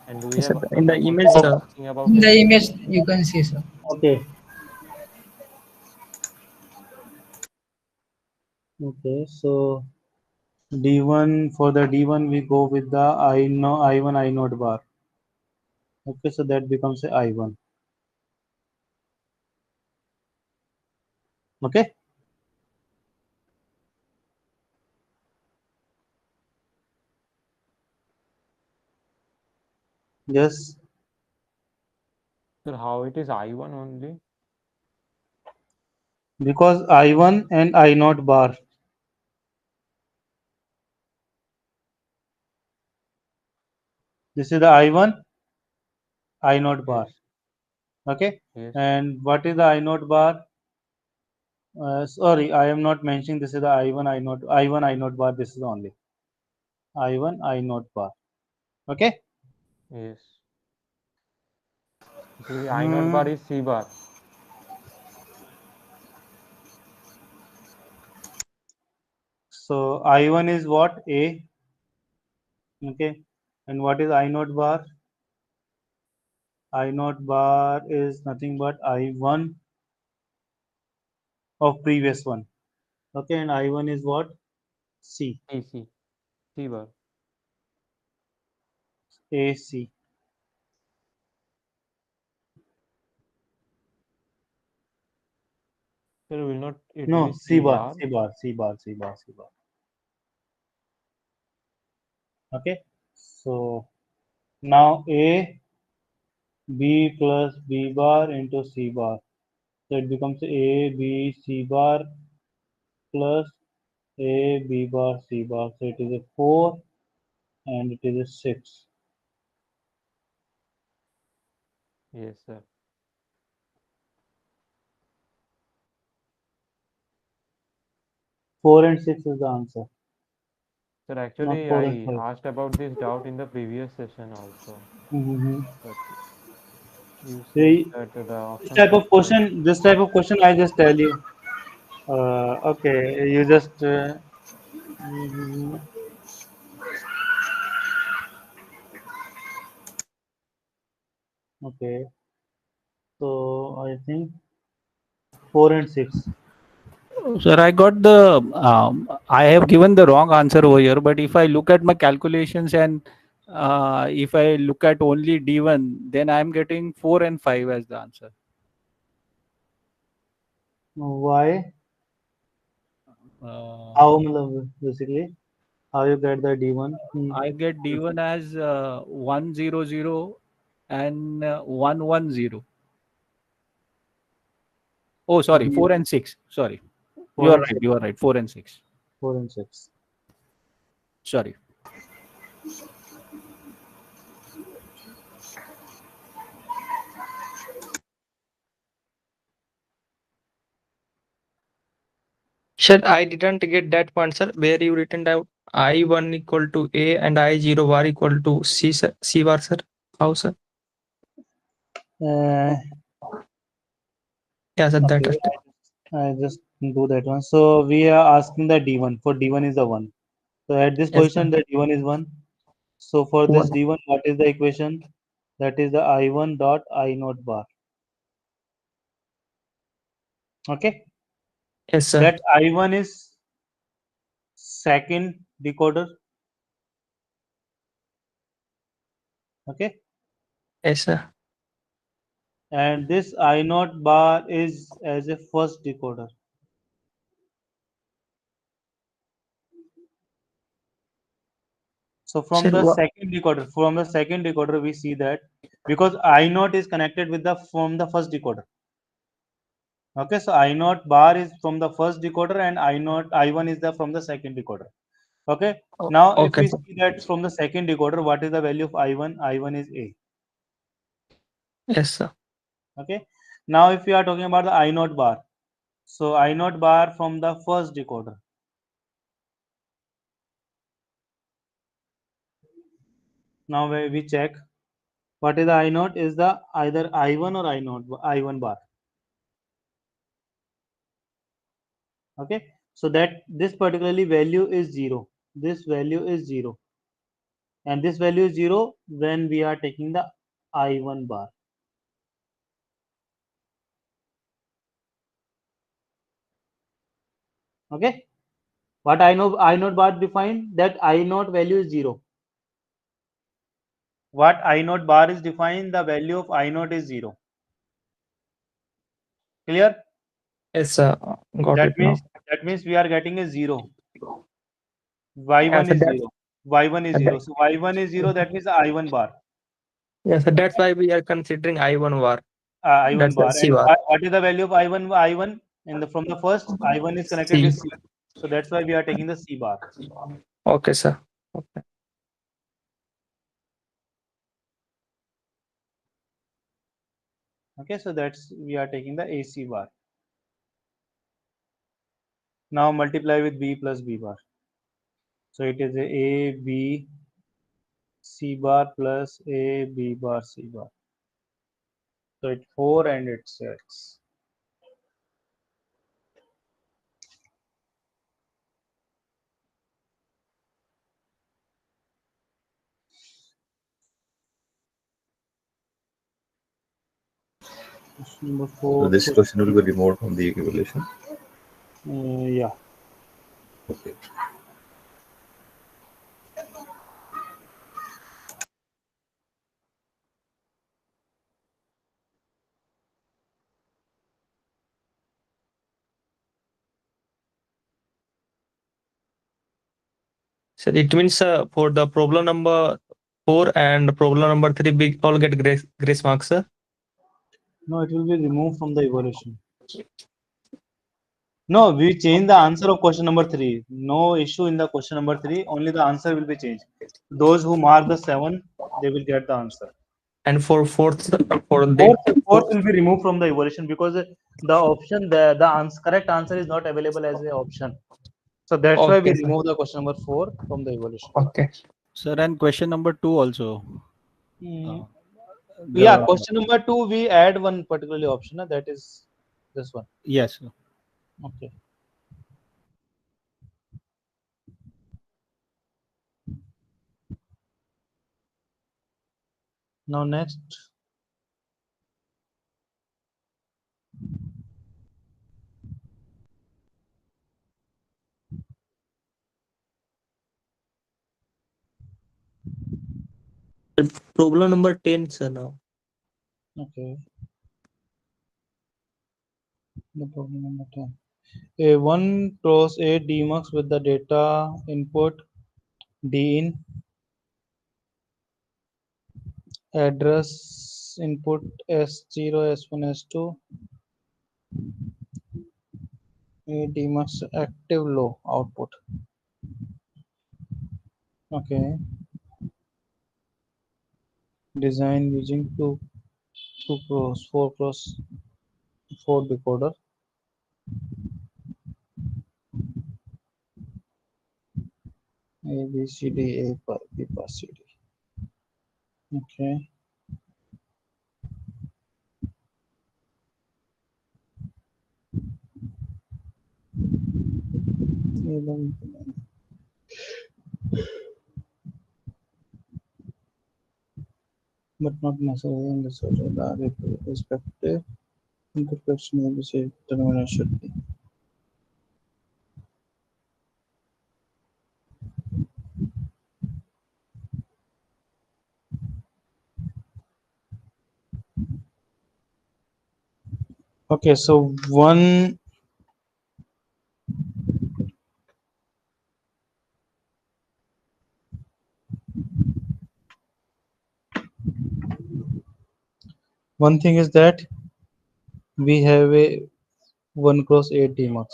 and we Yes, sir. have In the the image, question is sir. asking about In the F. image, you can see, sir. Okay. Okay. So D1, for the D1 we go with the I1 I naught bar. Okay, so that becomes a I1. Okay. Yes. So how it is I1 only? Because I1 and I naught bar. This is the I1 I naught bar. Yes. Okay. Yes. And what is the I naught bar? Sorry, I am not mentioning this is the I1 I naught bar. This is only I1 I naught bar. Okay. Yes. Basically, I naught bar is C bar. So I1 is what? A. Okay. And what is I naught bar? I naught bar is nothing but I1 of previous one. Okay. And I1 is what? C. C bar. AC. So will not it No, be C C bar. bar? C bar. C bar. C bar. C bar. Okay. So now A B plus B bar into C bar. So it becomes A B C bar plus A B bar C bar. So it is a 4 and it is a 6. Yes, sir. 4 and 6 is the answer. Sir, Not actually, 4 and I 5. asked about this doubt in the previous session also, Mm-hmm. but you said See, that the this options type are of correct. question, I just tell you. Okay, you just. Mhm. Okay, so I think 4 and 6. Sir, I got the I have given the wrong answer over here, but if I look at my calculations and if I look at only D1, then I'm getting 4 and 5 as the answer. Why? Uh, How basically? How you get the D1? I get D1 as 100 and 110. Oh, sorry, 4 and 6. Sorry, 4 and 6. You are right. 4 and 6. 4 and 6. Sorry. Sir, I didn't get that point, sir. Where you written down I1 equal to A and I0 bar equal to C, sir. C bar, sir. How, sir? Uh, Yeah, sir. That okay, is I just do that one. So we are asking the D1. For D1 is the 1. So at this yes, sir. position, the D1 is 1. So for this One. D1, what is the equation? That is the I1 dot I naught bar. Okay. Yes, sir. That I1 is second decoder. Okay. Yes, sir. And this I naught bar is as a first decoder. So Sir, what? from the second decoder, we see that because I naught is connected with the from the first decoder. Okay, so I naught bar is from the first decoder and I1 is the from the second decoder. Okay, now if Okay, we sir. see that from the second decoder, what is the value of I1? I1 is A. Yes, sir. Okay, now if we are talking about the I naught bar, so I naught bar from the first decoder. Now we check What is the I naught? Is the either I1 or I1 bar. Okay, so that this particularly value is 0. This value is 0, and this value is 0 when we are taking the I1 bar. Okay, what I naught bar defined, that I naught value is 0. What I naught bar is defined, the value of I naught is 0. Clear? Yes, sir. Got That it now. means we are getting a 0. Yeah, Y1 so is that's 0. Y1 is 0. So Y1 is 0. That means I1 bar. yeah, so that's why we are considering I1 var. I1 That's the bar. C And var. what is the value of I1? I1 in the from the first I1 is connected C. with C. So that's why we are taking the C bar. Okay, sir. Okay. Okay, so that's we are taking the AC bar. Now multiply with B plus B bar. So it is A B C bar plus A B bar C bar. So it's 4 and it's 6. Question number So 4. this question will be removed from the evaluation. Yeah. Okay. So it means for the problem number 4 and problem number 3, we all get grace marks, sir. No, it will be removed from the evaluation. No, we change the answer of question number 3. No issue in the question number 3. Only the answer will be changed. Those who mark the 7, they will get the answer. And for fourth, for the Fourth will be removed from the evaluation because the option, the correct answer is not available as an option. So that's why we okay, sir. remove the question number 4 from the evaluation. Okay. Sir, and question number 2 also. Mm. The- Yeah, question number 2, we add one particularly option. That is this one. Yes. Sir. Okay. Now next. Problem number 10, sir, now. Okay. The problem number 10. A 1 cross A demux with the data input D in, address input S0, S1, S2, A demux active low output. Okay. Design using 4 cross 4 decoder. A B C D A B C D. Okay. But not necessarily in the social respective interpretation of the termination. Okay, so one thing is that we have a 1 cross 8 demux.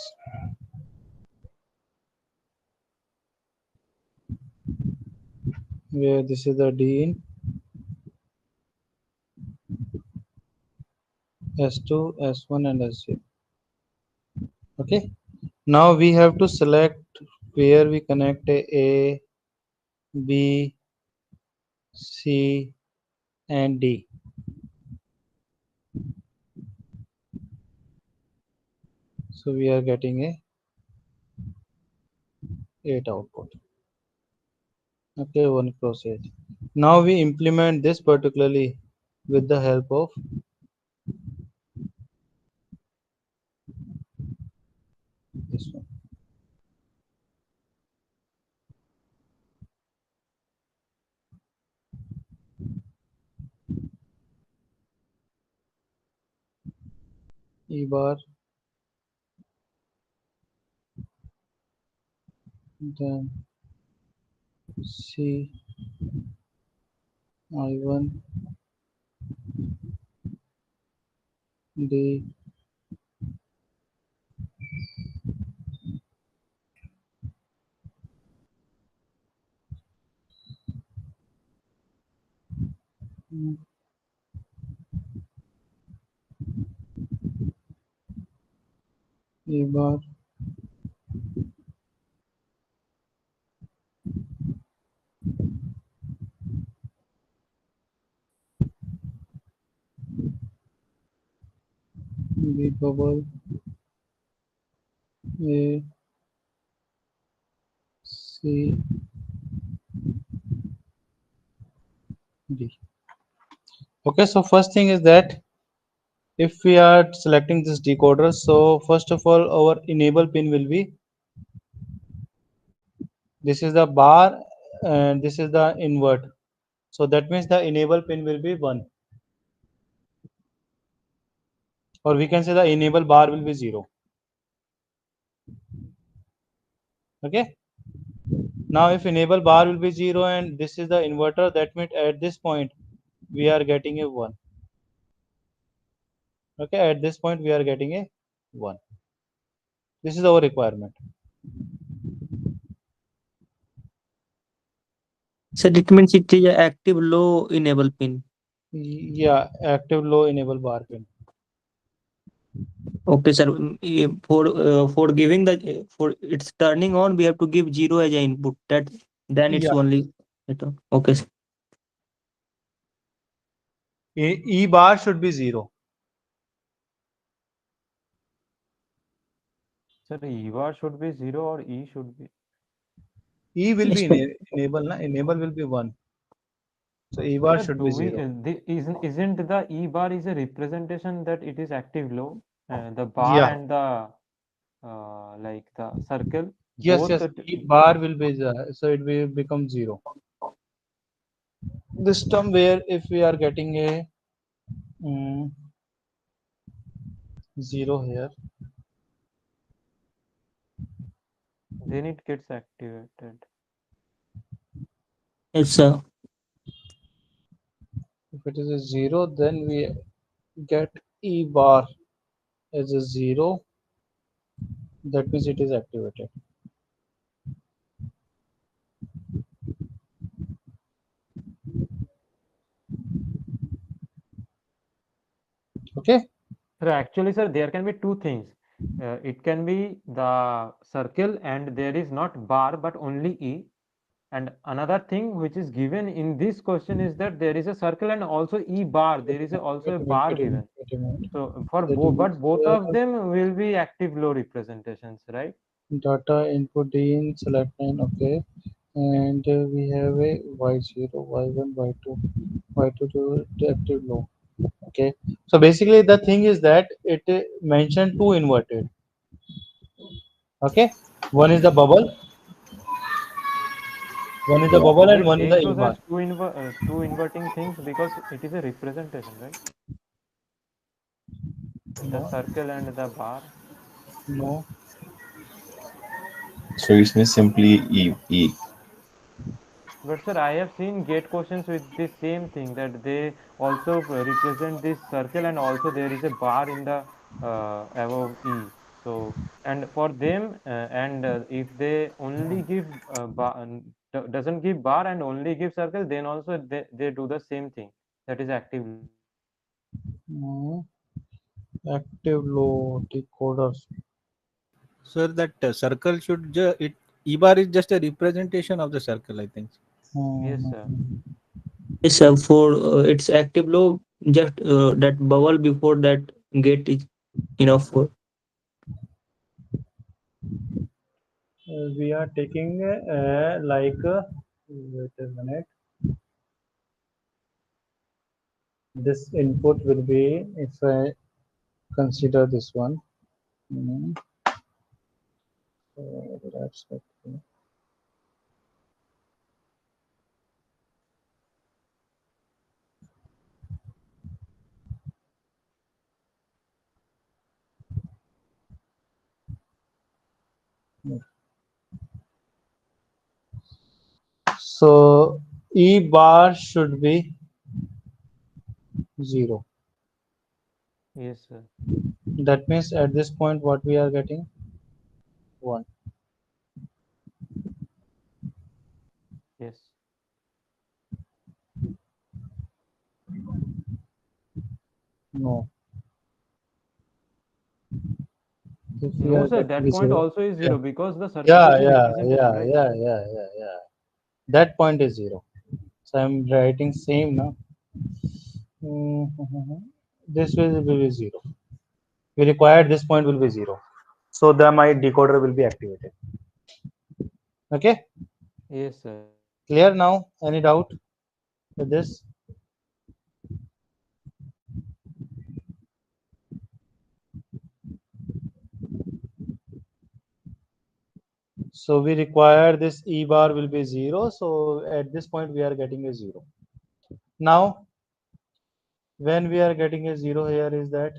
Where this is the D in, S2, S1 and S0. Okay. Now we have to select where we connect A, B, C and D. So we are getting a 8 output. Okay, 1 cross 8. Now we implement this particularly with the help of this one. E bar, then C, I1, D, E bar, B bubble, A, C, D. Okay, so first thing is that if we are selecting this decoder, so first of all our enable pin will be, this is the bar and this is the invert. So that means the enable pin will be 1, or we can say the enable bar will be 0. Okay, now if enable bar will be 0 and this is the inverter, that means at this point we are getting a 1. Okay, at this point we are getting a 1. This is our requirement. So it means it is a active low enable pin. Yeah, active low enable bar pin. Okay, sir. For giving the for it's turning on, we have to give 0 as an input. That then it's Yeah, only okay. Sir. E bar should be 0. Sir, E bar should be 0 or E should be. E will be इसमें enable, na? Enable will be 1. So E bar Sir, should do be we 0. isn't the E bar is a representation that it is active low? The bar Yeah, and the like the circle yes, both yes. E bar will be so it will become 0. This term where if we are getting a 0 here, then it gets activated. yes, sir. if it is a 0, then we get E bar as a 0. That means it is activated. Okay. So actually, sir, there can be two things. It can be the circle and there is not bar but only E. And another thing which is given in this question is that there is a circle and also E bar. There is also a bar given. Wait a minute. So for That means, but both of them will be active low representations, right? data input D in select line. Okay, and we have a y0, y1, y2, y2 to active low. Okay, so basically the thing is that it mentioned two inverted. Okay, one is the bubble, one is the So bubble, do and we one is the take E those bar. as two inverting things because it is a representation, right? The No, circle and the bar. no. So it means simply E. But sir, I have seen gate questions with the same thing that they also represent this circle and also there is a bar in the above E. So and for them and if they only give bar, doesn't give bar and only give circle, then also they do the same thing. That is active. No. Active low decoders. Sir, that circle should it E bar is just a representation of the circle, I think. Yes, Hmm. sir. Yes, sir. For its active low, just that bubble before that gate is enough for. We are taking like wait a minute. This input will be, if I consider this one. Mm, that's okay. So E bar should be 0. Yes, sir. That means at this point what we are getting? 1. Yes. No. If we No, are sir. getting That a point 0. also is Yeah. zero because the circle Yeah, is yeah, represented, yeah, right? yeah, yeah, yeah, yeah. That point is 0. So I'm writing same now. This will be 0. We require this point will be 0. So the my decoder will be activated. Okay, Yes, sir. clear now? Any doubt with this? So we require this E bar will be 0. So at this point we are getting a 0. Now when we are getting a 0 here is that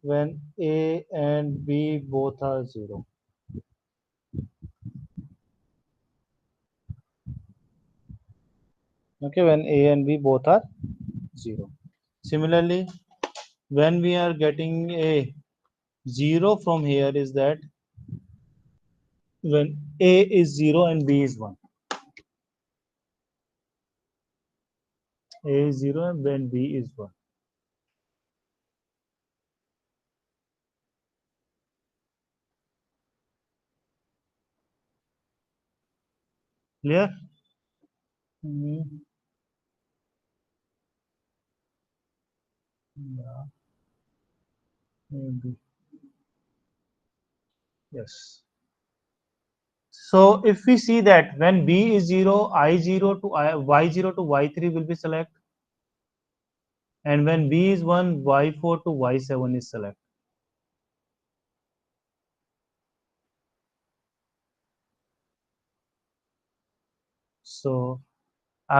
when A and B both are 0. Okay, when A and B both are 0. Similarly, when we are getting a 0 from here is that when A is 0 and B is 1. A is 0 and when B is 1. Clear? Mm, yeah, maybe. Yes. So if we see that when B is 0, I0 to Y0 to Y3 will be select, and when B is 1, Y4 to Y7 is select. So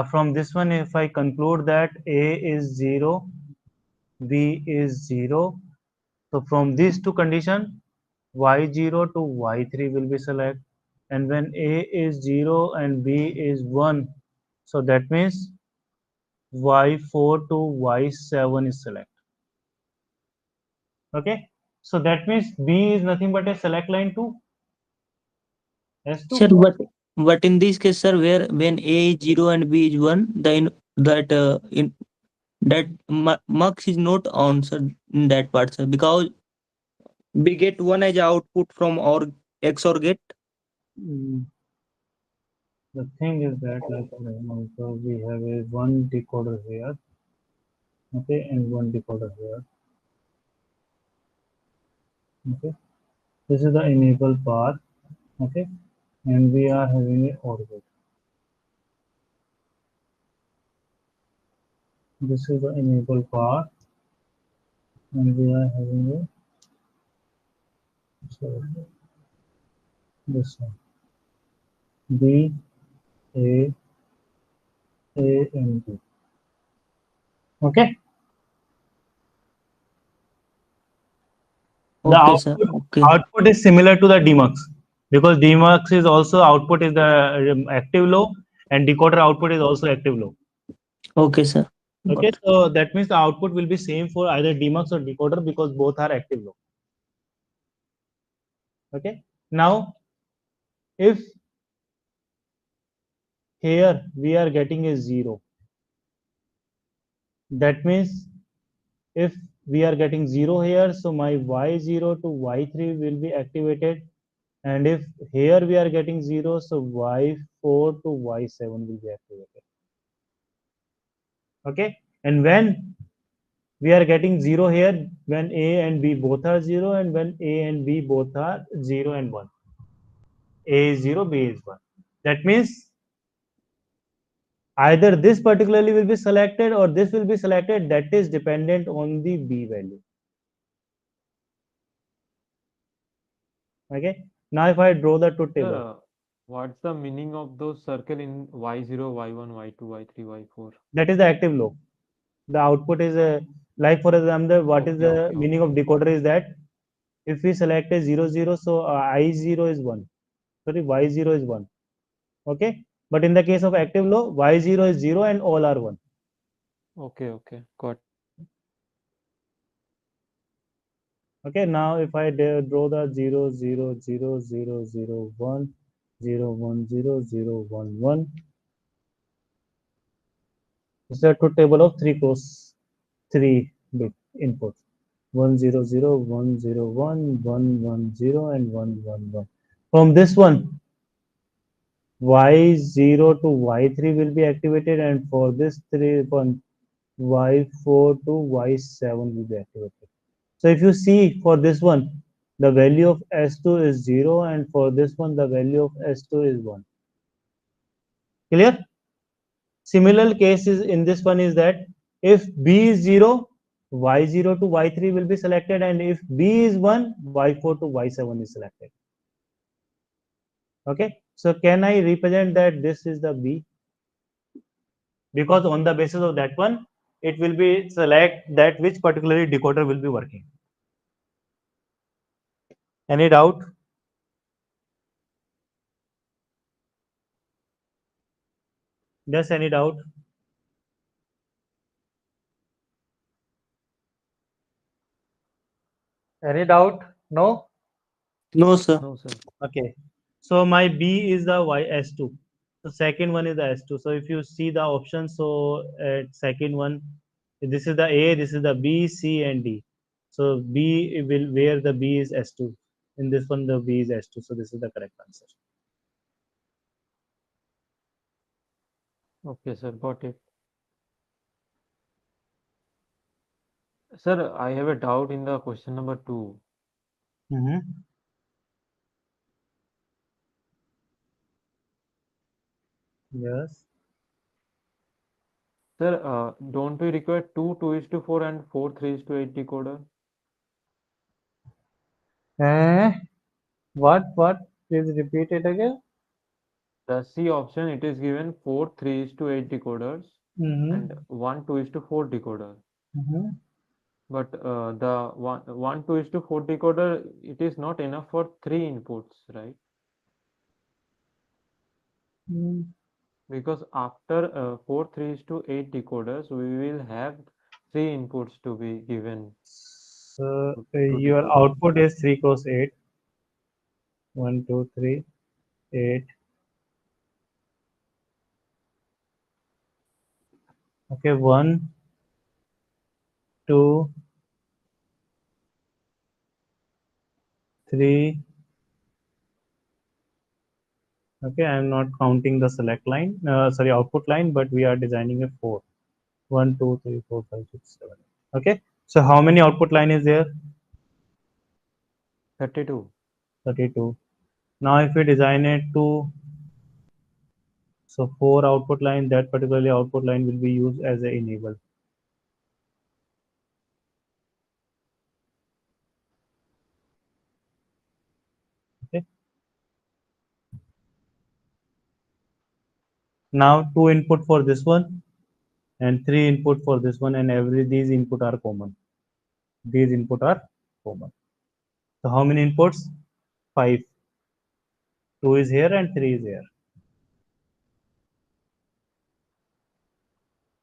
from this one, if I conclude that A is 0, B is 0, so from these two condition, Y0 to Y3 will be select, and when A is 0 and B is 1, so that means Y4 to Y7 is select. Okay, so that means B is nothing but a select line to Sir, S2. but in this case, sir, where when A is 0 and B is 1, then that in that mux is not on, sir, in that part, sir, because we get one as output from our XOR gate. Mm, the thing is that like so we have a one decoder here, okay, and one decoder here. Okay, this is the enable part, okay, and we are having a OR gate. This is the enable part, and we are having a so this one B A and B. Okay, the Okay, sir. Okay. output is similar to the demux because demux is also output is the active low, and decoder output is also active low. Okay, sir. Okay, Got so that means the output will be same for either demux or decoder because both are active low. Okay, now if here we are getting a 0, that means if we are getting 0 here, so my y0 to y3 will be activated, and if here we are getting 0, so y4 to y7 will be activated. Okay, and when we are getting 0 here, when A and B both are 0, and when A and B both are 0 and 1. A is 0, B is 1. That means either this particularly will be selected or this will be selected. That is dependent on the B value. Okay, now if I draw the truth Sir, table, what's the meaning of those circle in y0, y1, y2, y3, y4? that is the active low. The output is a, like for example, what is Okay, the okay, meaning of decoder is that if we select a 0 0, so I0 is 1, sorry, Y0 is 1. Okay, but in the case of active low, Y0 is 0 and all are 1. okay, okay, got. Okay, now if I draw the 0 0 0 0 0 1 0 1 0 0 1 1, this is a truth table of 3 cross 3 bit inputs. 1 0 0 1 0 1 1 1 0 and 1 1 1. From this one, Y0 to Y3 will be activated, and for this three one, Y4 to Y7 will be activated. So if you see for this one, the value of S2 is 0, and for this one, the value of S2 is 1. Clear? Similar case is in this one is that if B is 0, Y0 to Y3 will be selected, and if B is 1, Y4 to Y7 is selected. Okay, so can I represent that this is the B? Because on the basis of that one, it will be select that which particularly decoder will be working. Any doubt? Just any doubt? Any doubt? No? No, sir. No, sir. Okay. So my B is the YS2. So second one is the S2. So if you see the options, so at second one, this is the A, this is the B, C, and D. So B will where the B is S2. In this one, the B is S2. So this is the correct answer. Okay, sir, got it. Sir, I have a doubt in the question number 2. Mm-hmm. Yes. Sir, don't we require 2 2:4 and 4 3:8 decoder? What? Please repeat it again. The C option, it is given 4 3:8 decoders and Mm-hmm. 1 2:4 decoder. Mm-hmm. But the 1 2:4 decoder, it is not enough for 3 inputs, right? Because after 4 3:8 decoders, we will have 3 inputs to be given So to your decode. output is 3 cross 8. 1, 2, 3, 8. Okay, 1, 2, 3. Okay, I'm not counting the select line, sorry, output line, but we are designing a 4. 1, 2, 3, 4, 5, 6, 7. Okay, so how many output line is there? 32. 32. Now if we design it to, so 4 output line, that particularly output line will be used as a enable. Okay. Now 2 input for this one and 3 input for this one, and every these input are common. These input are common. So how many inputs? 5. 2 is here and 3 is here.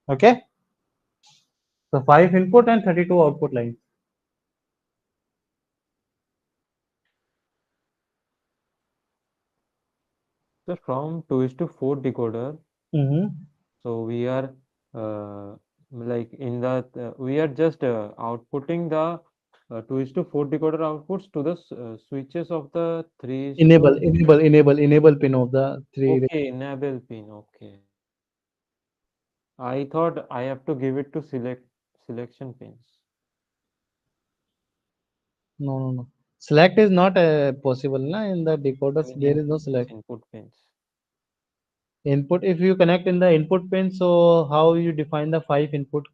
Okay. So 5 input and 32 output lines. So from 2:4 decoder, Mm-hmm. so we are like in that we are just outputting the 2:4 decoder outputs to the switches of the 3 is to Enable pin of the 3. okay enable pin. Okay. I thought I have to give it to selection pins. No. Select is not possible, na? In the decoders, I mean there is no input pins, select. input pins. Input, if you connect in the input pin, so how you define the 5 input?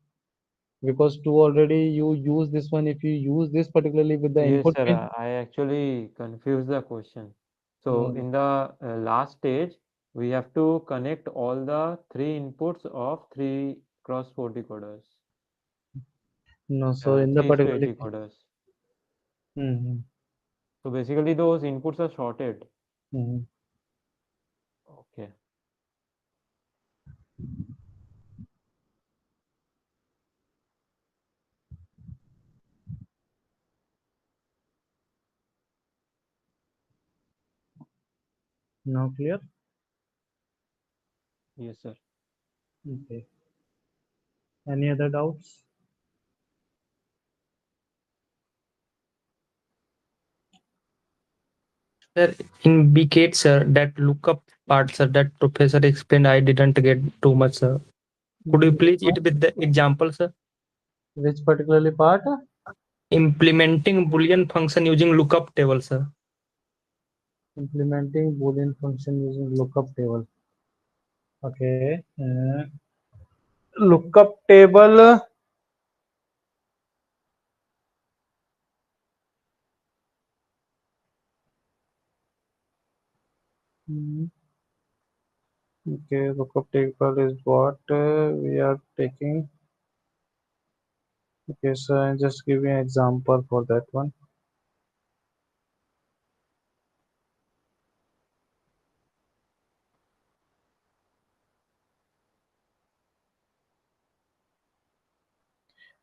Because 2 already you use this one. If you use this particularly with the Yes, input sir. pin, I actually confused the question. So mm, in the last stage, we have to connect all the three inputs of 3x4 decoders, no. So in the 3 to 8 particular, decoders. mm-hmm, So basically, those inputs are sorted. mm-hmm. Okay. Now clear. Yes, sir. Okay. Any other doubts? Sir, in BCAT, sir, that lookup part, sir, that professor explained, I didn't get too much, sir. Could you please it with the example, sir? Which particularly part? Implementing Boolean function using lookup table, sir. Implementing Boolean function using lookup table. Okay. Lookup table. Okay, lookup table is what we are taking. Okay, so I'll just give you an example for that one.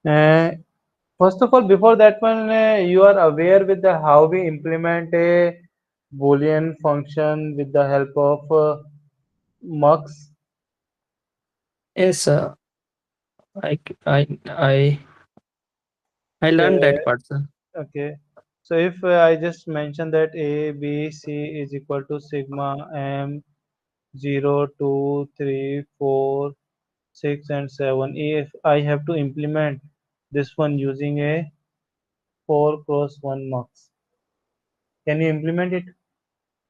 Uh, First of all, before that one, you are aware with the how we implement a Boolean function with the help of mux. Yes, sir. I, I, I, I learned Okay, that part, sir. okay. So if I just mention that A, B, C is equal to sigma M 0, 2, 3, 4, 6, and 7. If I have to implement this one using a 4 cross 1 mux, can you implement it?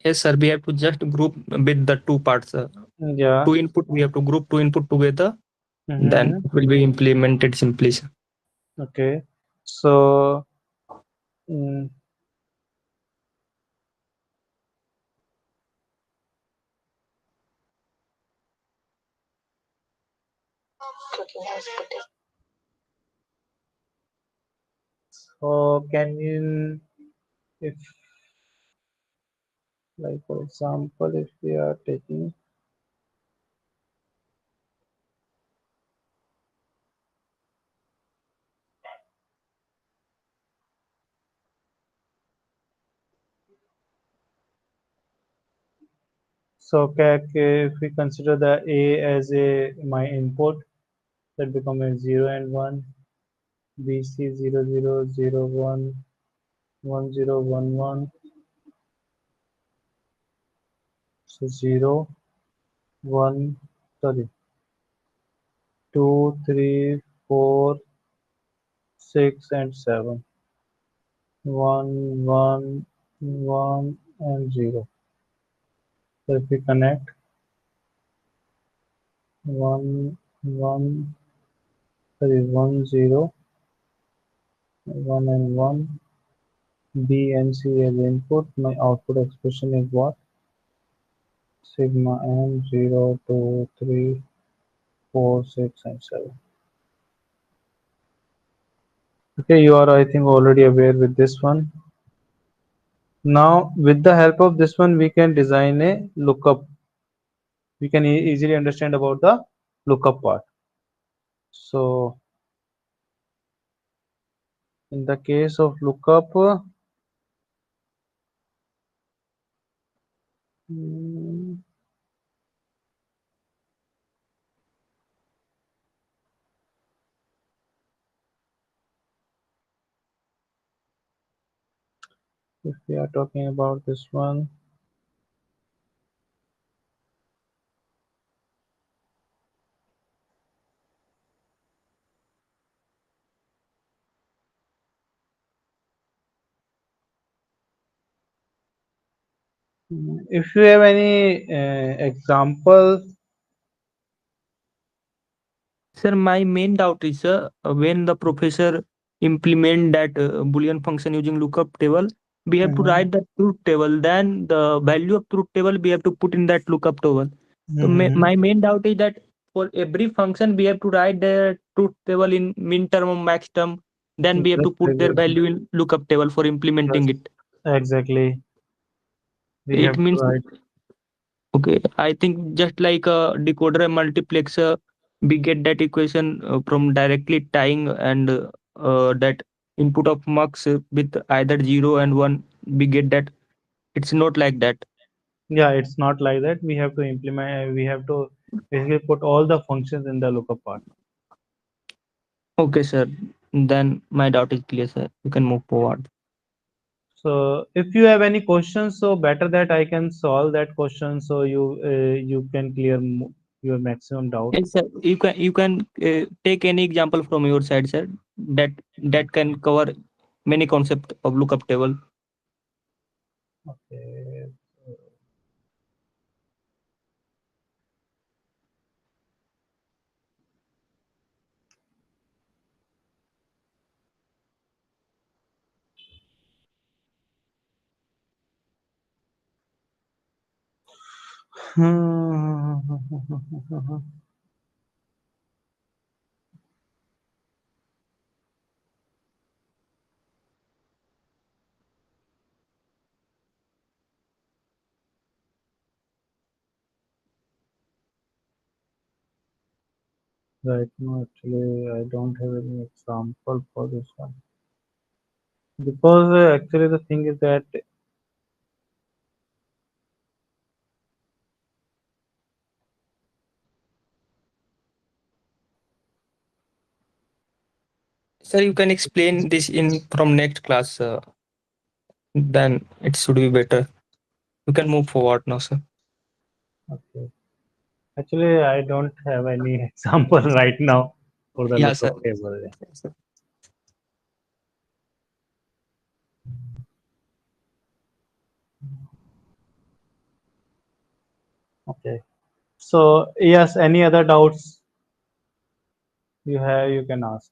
Yes, sir. We have to just group with the two parts, sir. Yeah. Two input, we have to group two input together. Then Mm-hmm. it will be implemented simply, sir. Okay. So, mm, so can you, if, like, for example, if we are taking, so if we consider the A as a my input, that become a 0 and 1, BC 0, 0, 0, 1, 1, 0, 1, 1, so 0, 1, sorry, 2, 3, 4, 6, and 7. 1, 1, 1, and 0. So if we connect 1, 1, sorry, 1, 0, 1 and 1, B and C as input, my output expression is what? Sigma m 0, 2, 3, 4, 6, and 7. Okay, you are, I think, already aware with this one. Now, with the help of this one, we can design a lookup. We can easily understand about the lookup part. So, in the case of lookup, mm, if we are talking about this one, If you have any example, Sir, my main doubt is, sir, when the professor implement that Boolean function using lookup table, we have to Mhm, write the truth table. Then the value of truth table we have to put in that lookup table. So mhm. my main doubt is that for every function we have to write the truth table in min term or max term. Then we have Yes, to put their exactly. value in lookup table for Yes, implementing it. exactly. We have It to means, write. okay, I think just like a decoder and multiplexer, we get that equation from directly tying and that input of mux with either 0 and 1. We get that. It's not like that. Yeah, it's not like that. We have to implement. We have to basically put all the functions in the lookup part. Okay, sir. Then my doubt is clear, sir. You can move forward. So if you have any questions, so better that I can solve that question, so you can clear your maximum doubt. Yes, sir. You can take any example from your side, sir. That can cover many concept of lookup table. Okay. Right now, actually, I don't have any example for this one because actually the thing is that Sir, you can explain this in from next class. Then it should be better. You can move forward now, sir. okay. Actually, I don't have any example right now for the Yeah, lookup sir. table. Okay. So yes, any other doubts you have, you can ask.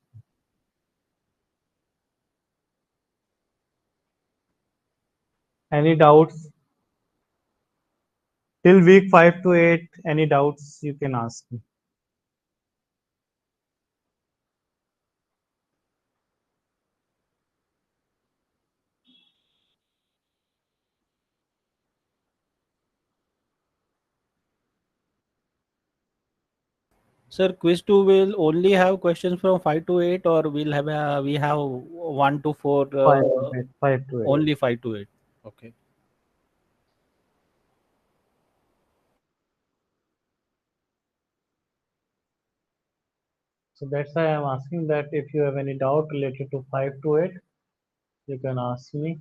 Any doubts till week 5 to 8? Any doubts you can ask me. Sir, quiz 2 will only have questions from 5 to 8, or we'll have we have 1 to 4, 5 to 8. 5 to 8. only 5 to 8. Okay. So that's why I'm asking that if you have any doubt related to 5 to 8, you can ask me.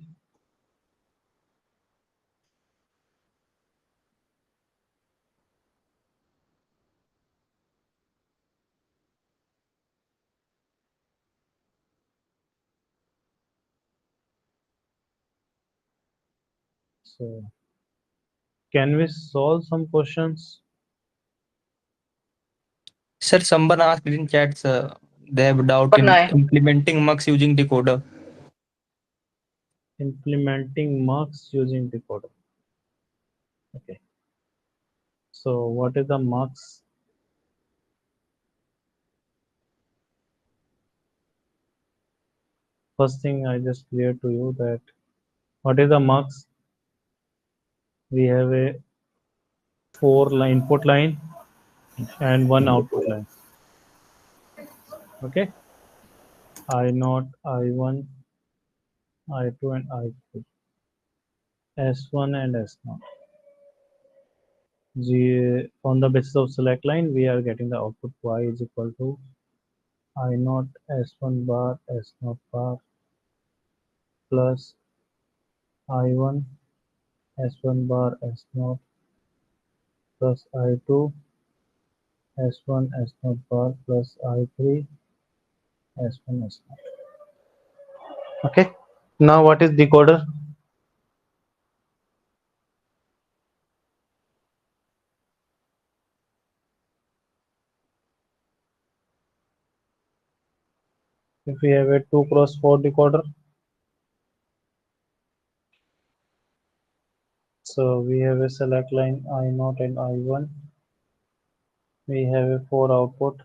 So can we solve some questions? Sir, someone asked in chat, sir, they have doubt in implementing mux using decoder. Implementing mux using decoder. Okay. So what is the mux? First thing I just clear to you that what is the mux? We have a 4 line input line and 1 output line. Okay. I0, I1, I2 and I3. S1 and S0. On the basis of select line, we are getting the output y is equal to I0 S1 bar S0 bar plus I1 S1 bar S0 plus I2 S1 S0 bar plus I3 S1 S0. Okay. Now what is decoder? If we have a 2x4 decoder, so we have a select line I0 and I1. We have a 4 output.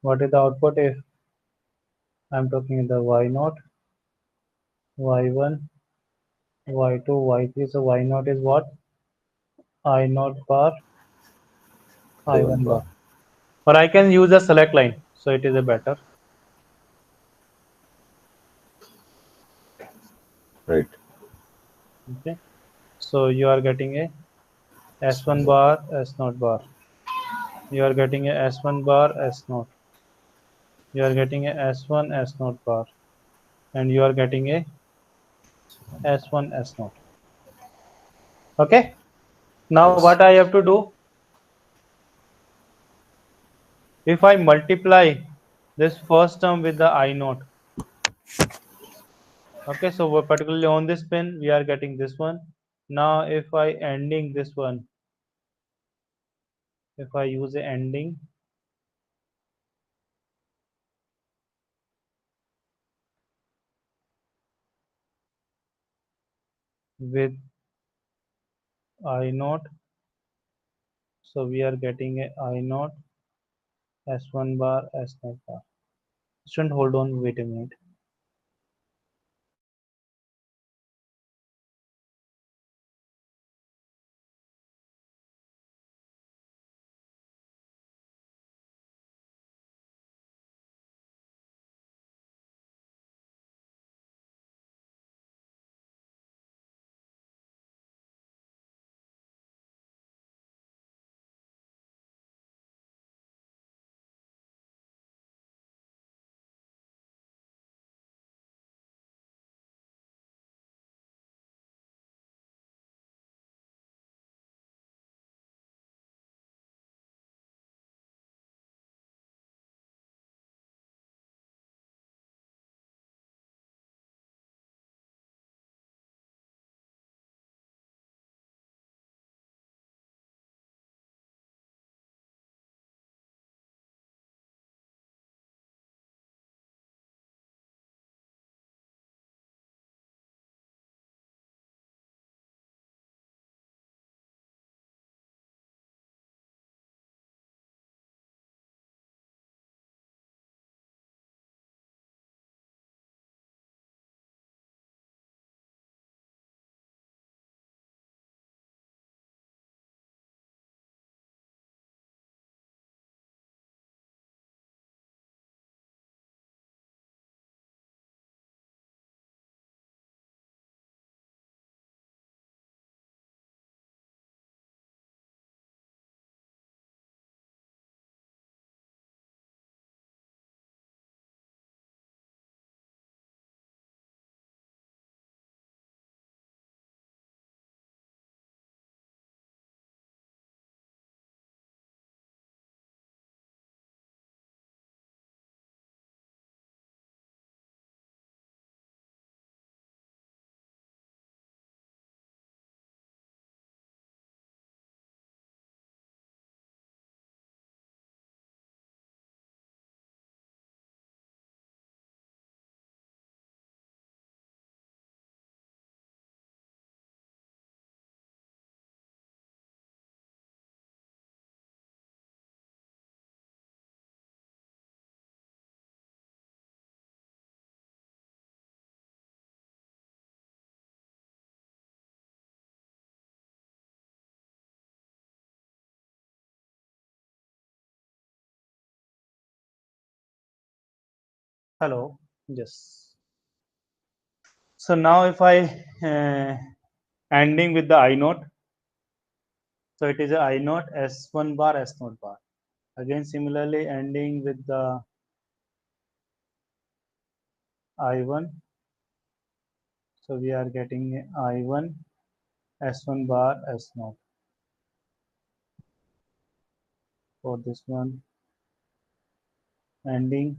What is the output? If I'm talking the Y0, Y1, Y2, Y3. So Y0 is what? I0 bar, I1 bar. Or I can use a select line. So it is a better. Right. Okay. So you are getting a S1 bar, S0 bar. You are getting a S1 bar, S0. You are getting a S1, S0 bar. And you are getting a S1, S0. Okay. Now Yes. what I have to do? If I multiply this first term with the I0. Okay, so we're particularly on this pin, we are getting this one. Now if I ending this one, if I use a ending with I0, so we are getting a I0, S1 bar, S0 bar. Student, hold on, wait a minute. Hello. Yes. So now if I ending with the I0, so it is a I0, S1 bar, S0 bar. Again, similarly ending with the I1, so we are getting a I1, S1 bar, S0. For this one, ending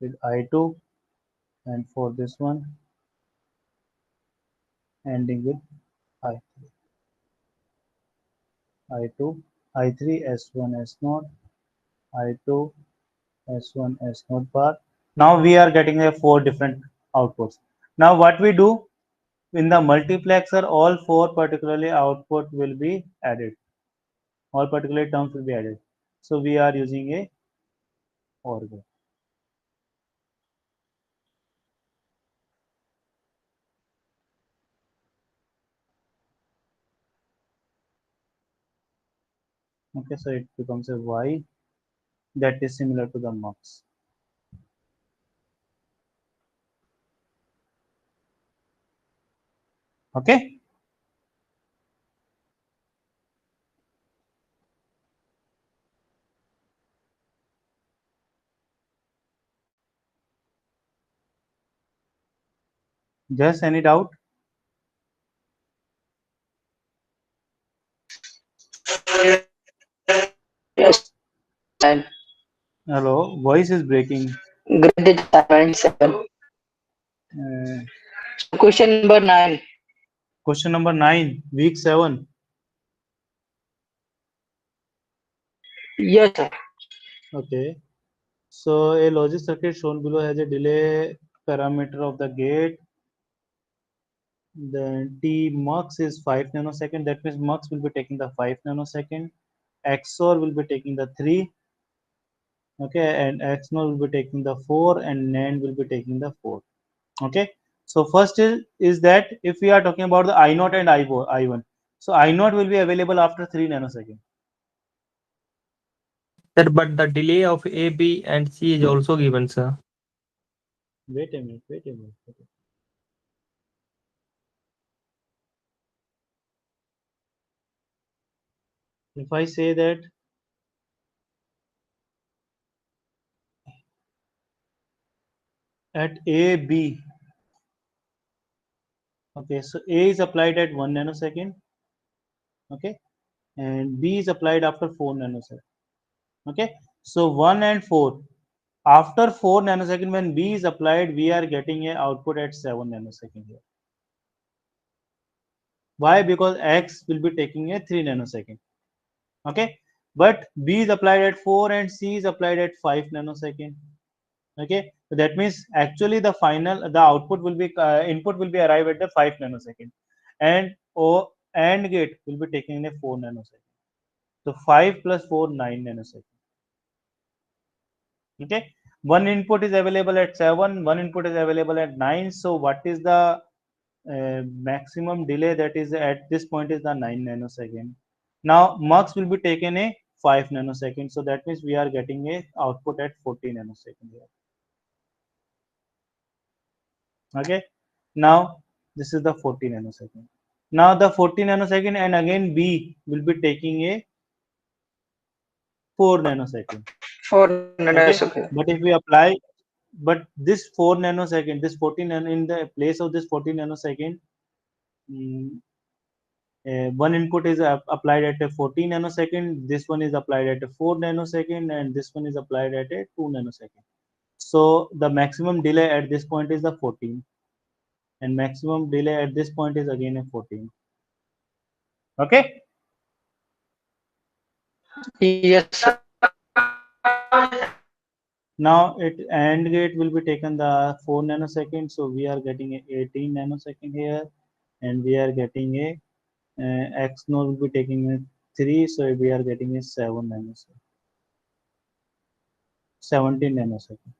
with I2, and for this one, ending with I3, I2, I3, S1, S0, I2, S1 S0 bar. Now we are getting a 4 different outputs. Now what we do in the multiplexer, all 4 particularly output will be added. All particular terms will be added. So we are using a OR gate. Okay, so it becomes a Y that is similar to the mux. Okay. Just any doubt? Yes. And Hello, voice is breaking. grade assignment 7. Uh, So question number 9. question number 9, week 7. Yes, sir. Okay. So a logic circuit shown below has a delay parameter of the gate. Then T mux is 5 nanosecond. That means mux will be taking the 5 nanosecond. XOR will be taking the 3. Okay, and XNOR will be taking the 4, and NAND will be taking the 4. Okay. So first is that if we are talking about the I0 and I1, so I0 will be available after 3 nanosecond. Sir, but the delay of A, B, and C is also given, sir. Wait a minute. Wait a minute. If I say that at A, B, okay, so A is applied at 1 nanosecond, okay, and B is applied after 4 nanosecond, okay. So 1 and 4. After 4 nanosecond, when B is applied, we are getting a output at 7 nanosecond here. Why? Because X will be taking a 3 nanosecond, okay. But B is applied at 4 and C is applied at 5 nanosecond. Okay, so that means actually the output will be input will be arrived at the 5 nanosecond, and AND gate will be taking a 4 nanosecond. So 5 plus 4, 9 nanosecond. Okay, one input is available at 7, one input is available at 9. So what is the maximum delay that is at this point is the 9 nanosecond. Now mux will be taken a 5 nanosecond. So that means we are getting a output at 40 nanosecond here. Okay, now this is the 40 nanosecond. Now the 40 nanosecond, and again B will be taking a 4 nanosecond. 4 Okay, nanosecond. but if we apply, but this 4 nanosecond, this 14 in the place of this 40 nanosecond, one input is applied at a 14 nanosecond, this one is applied at a 4 nanosecond, and this one is applied at a 2 nanosecond. So the maximum delay at this point is the 14, and maximum delay at this point is again a 14. Okay. Yes, sir. Now it AND gate will be taken the 4 nanosecond, so we are getting a 18 nanosecond here, and we are getting a XNOR will be taking a 3, so we are getting a 7 nanosecond, 17 nanosecond.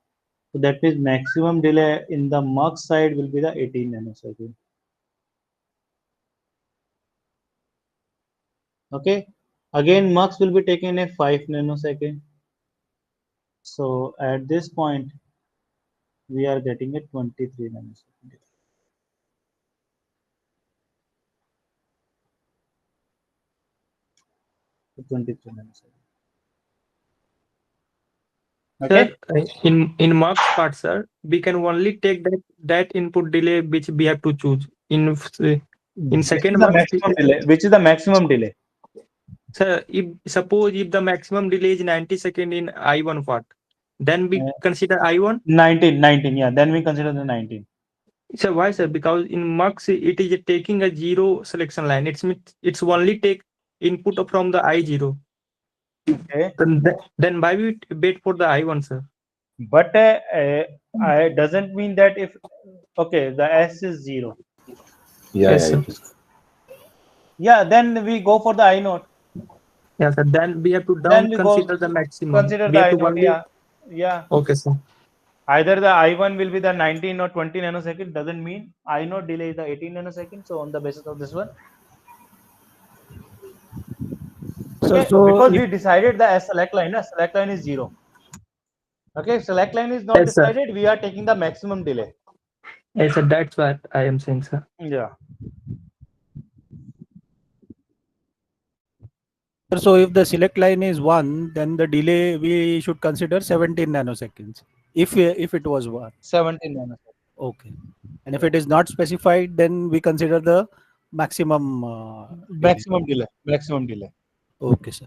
So that means maximum delay in the mux side will be the 18 nanosecond. Okay, again mux will be taking a 5 nanosecond. So at this point we are getting a 23 nanosecond. So 23 nanosecond. Okay. Sir, in mux part, sir, we can only take that input delay which we have to choose. In second the mux, maximum delay. Which is the maximum delay? sir, if the maximum delay is 90 second in I1 part, then we consider I1. 19. Yeah, then we consider the 19. Sir, why, sir? Because in mux it is taking a 0 selection line. It's only take input from the I0. Okay. Then why we wait for the I1, sir? But doesn't mean that if the S is 0. Yeah, Yes, yeah, sir. it is. Yeah, then we go for the I naught. Yeah, sir. Then we have to Then down we go consider the maximum. consider We the have I to naught. only. Yeah. Okay, sir. Either the I1 will be the 19 or 20 nanosecond, doesn't mean I naught delay is the 18 nanosecond. So on the basis of this one, So, okay, so because if, we decided the select line is 0. Okay, if select line is not Yes, sir. decided, we are taking the maximum delay. Yes, sir. That's what I am saying, sir. Yeah. so if the select line is 1, then the delay we should consider 17 nanoseconds. If it was 1. 17 nanoseconds. Okay. And if it is not specified, then we consider the maximum delay. Maximum delay. Okay, sir.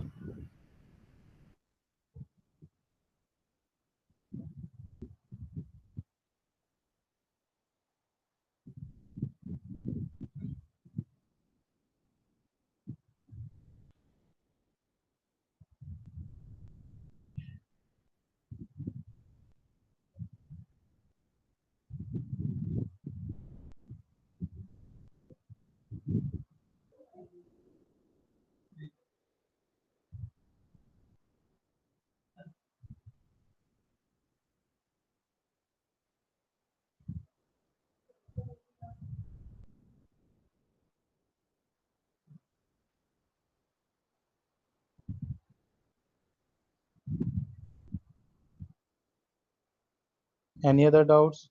Any other doubts?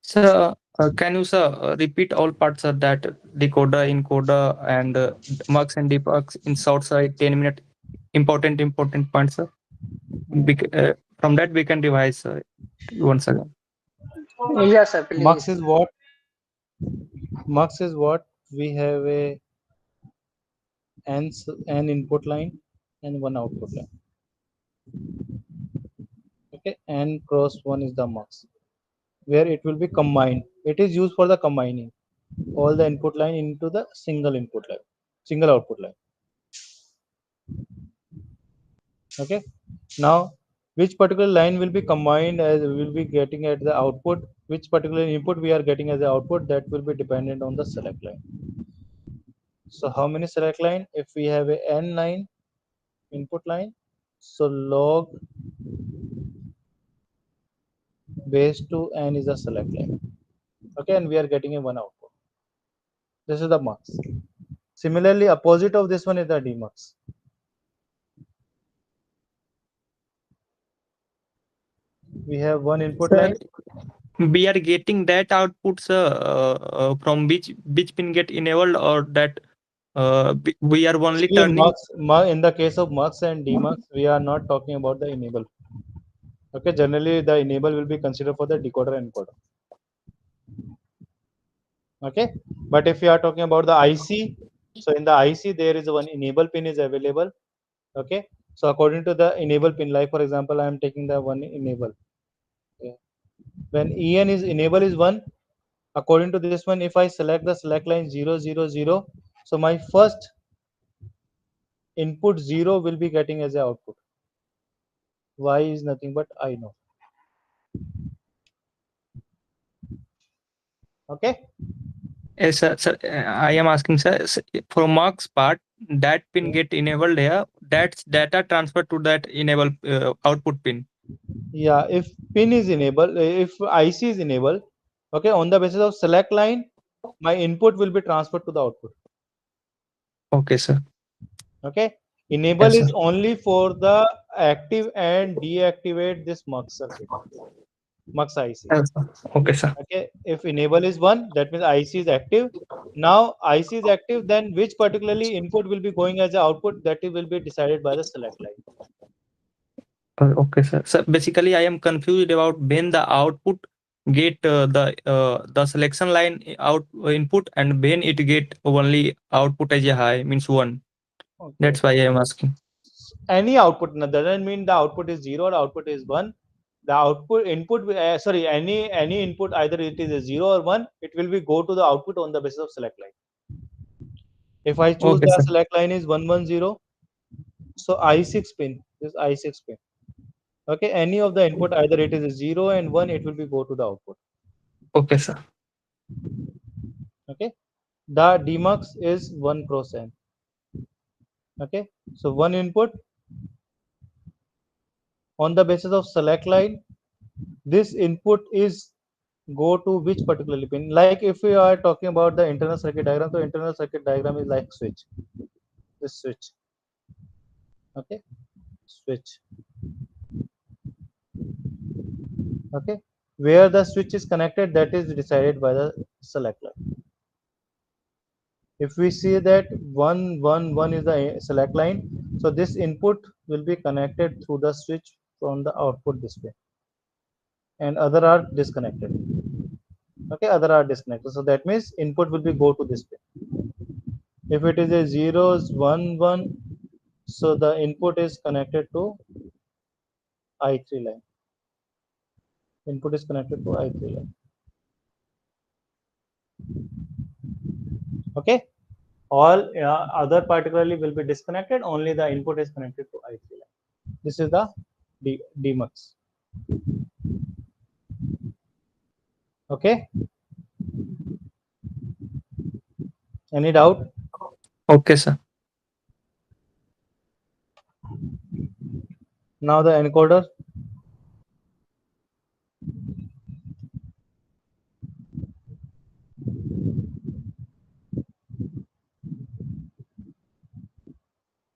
Sir, can you, sir, repeat all parts of that decoder, encoder, and mux and debux in short, sir, 10-minute important points, sir? From that we can revise once again. Yes, sir, Mux please. is what? Mux is what? We have a n input line and one output line. Okay, n cross 1 is the mux, where it will be combined. It is used for the combining all the input line into the single output line. Okay, now which particular line will be combined as we will be getting at the output, which particular input we are getting as the output, that will be dependent on the select line. So how many select line? If we have a n line input line, so log base to n is a select line. Okay, and we are getting a one output. This is the mux. Similarly, opposite of this one is the demux. We have one input Sir, line. we are getting that output, sir, from which pin get enabled, or that we are only See, turning. in the case of mux and demux, we are not talking about the enable. Okay, generally the enable will be considered for the decoder and encoder. Okay, but if you are talking about the IC, so in the IC there is one enable pin is available. Okay, so according to the enable pin, like for example, I am taking the one enable. Okay. When en is enable is 1, according to this one, if I select the select line 0 0 0, so my first input 0 will be getting as a output. Y is nothing but I know. Okay, Yes, sir, I am asking, sir, for mux part, that pin get enabled here. That's data transferred to that enable output pin. yeah, if pin is enabled, if IC is enabled, okay, on the basis of select line, my input will be transferred to the output. Okay, sir. Okay, enable Yes, is sir. only for the active and deactivate this mux circuit, mux IC. Yes, sir. Okay, sir. Okay, if enable is 1, that means IC is active. Now IC is active, then which particularly input will be going as the output, that will be decided by the select line. Okay, sir. So basically, I am confused about when the output get the selection line input, and when it get only output as a high, means 1. Okay. That's why I am asking. Any output doesn't mean the output is 0 or output is 1. the output input any input, either it is a 0 or 1, it will be go to the output on the basis of select line. If I choose Okay, the sir. select line is 110, so I6 pin, this I6 pin. Okay, any of the input, either it is a 0 and 1, it will be go to the output. Okay, sir. Okay, the demux is 1 cross n. Okay, so one input on the basis of select line, this input is go to which particular pin. Like if we are talking about the internal circuit diagram, so internal circuit diagram is like switch, this switch. Okay, switch. Okay, where the switch is connected, that is decided by the select line. If we see that 1 1 1 is the select line, so this input will be connected through the switch from the output display, and other are disconnected. Okay, other are disconnected, so that means input will be go to this pin. If it is a 0s 1 1, so the input is connected to I3 line. Input is connected to I3 line. Okay, all other particularly will be disconnected, only the input is connected to I3 line. This is the demux. Okay, any doubt? Okay, sir. Now the encoder.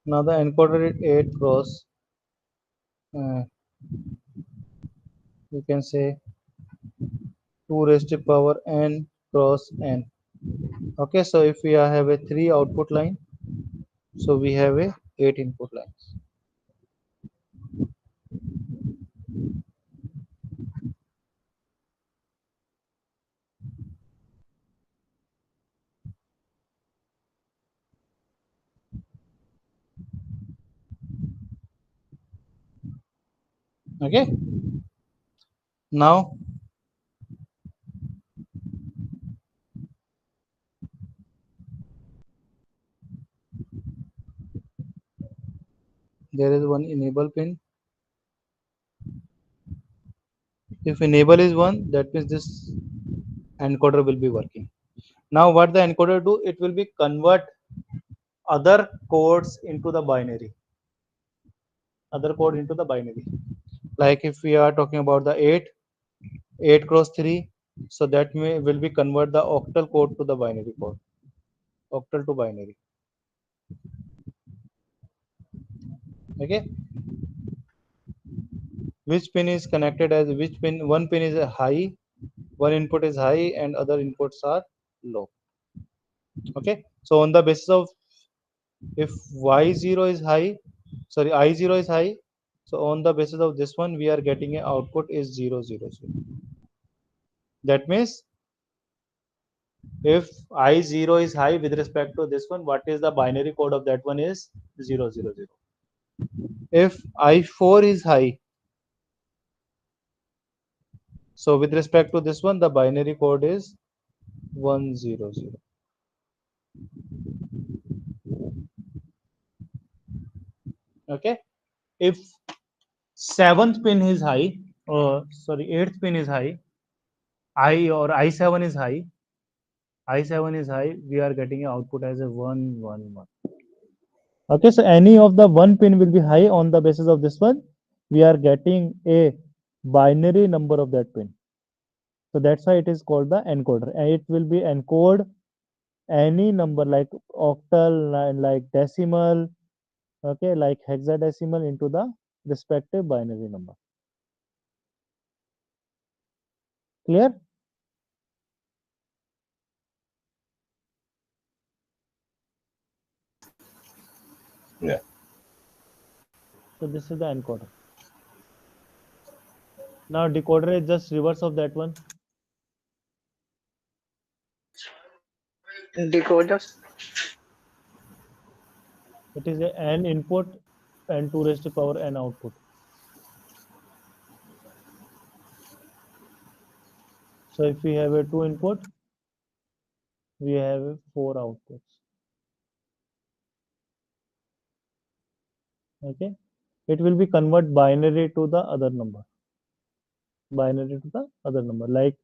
Now the encoder is 8 cross you can say 2 raised to power n cross n. Okay, so if we have a 3 output line, so we have a 8 input lines. Okay, now there is one enable pin. If enable is 1, that means this encoder will be working. Now what the encoder do, it will be convert other codes into the binary, other code into the binary. Like if we are talking about the 8 cross 3, so that will be convert the octal code to the binary code, octal to binary. Okay, which pin is connected as which pin, one pin is a high, one input is high and other inputs are low. Okay, so on the basis of if y0 is high, sorry I0 is high, so on the basis of this one we are getting a output is 0 0 0. That means if I0 is high with respect to this one, what is the binary code of that one is 0 0 0. If I4 is high, so with respect to this one, the binary code is 1 0 0. Okay, if 7th pin is high, or sorry 8th pin is high, I7 is high, I7 is high, we are getting an output as a 1 1 1. Okay, so any of the one pin will be high. On the basis of this one, we are getting a binary number of that pin. So that's why it is called the encoder, and it will be encode any number like octal, like decimal, okay, like hexadecimal into the respective binary number. Clear? Yeah. So this is the encoder. Now decoder is just reverse of that one. Decoders. It is a n input and 2 raised to power n output. So if we have a 2 input, we have 4 outputs. Okay, it will be convert binary to the other number. Like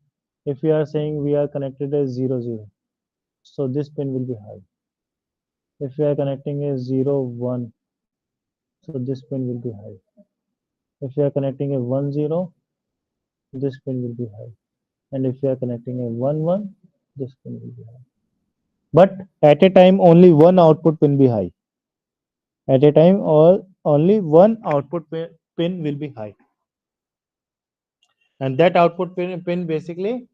if we are saying we are connected as 0 0, so this pin will be high. If we are connecting a 0 1, so this pin will be high. If we are connecting a 1 0, this pin will be high. And if we are connecting a 1 1, this pin will be high. But at a time, only one output pin be high. At a time, or only one output pin will be high. And that output pin basically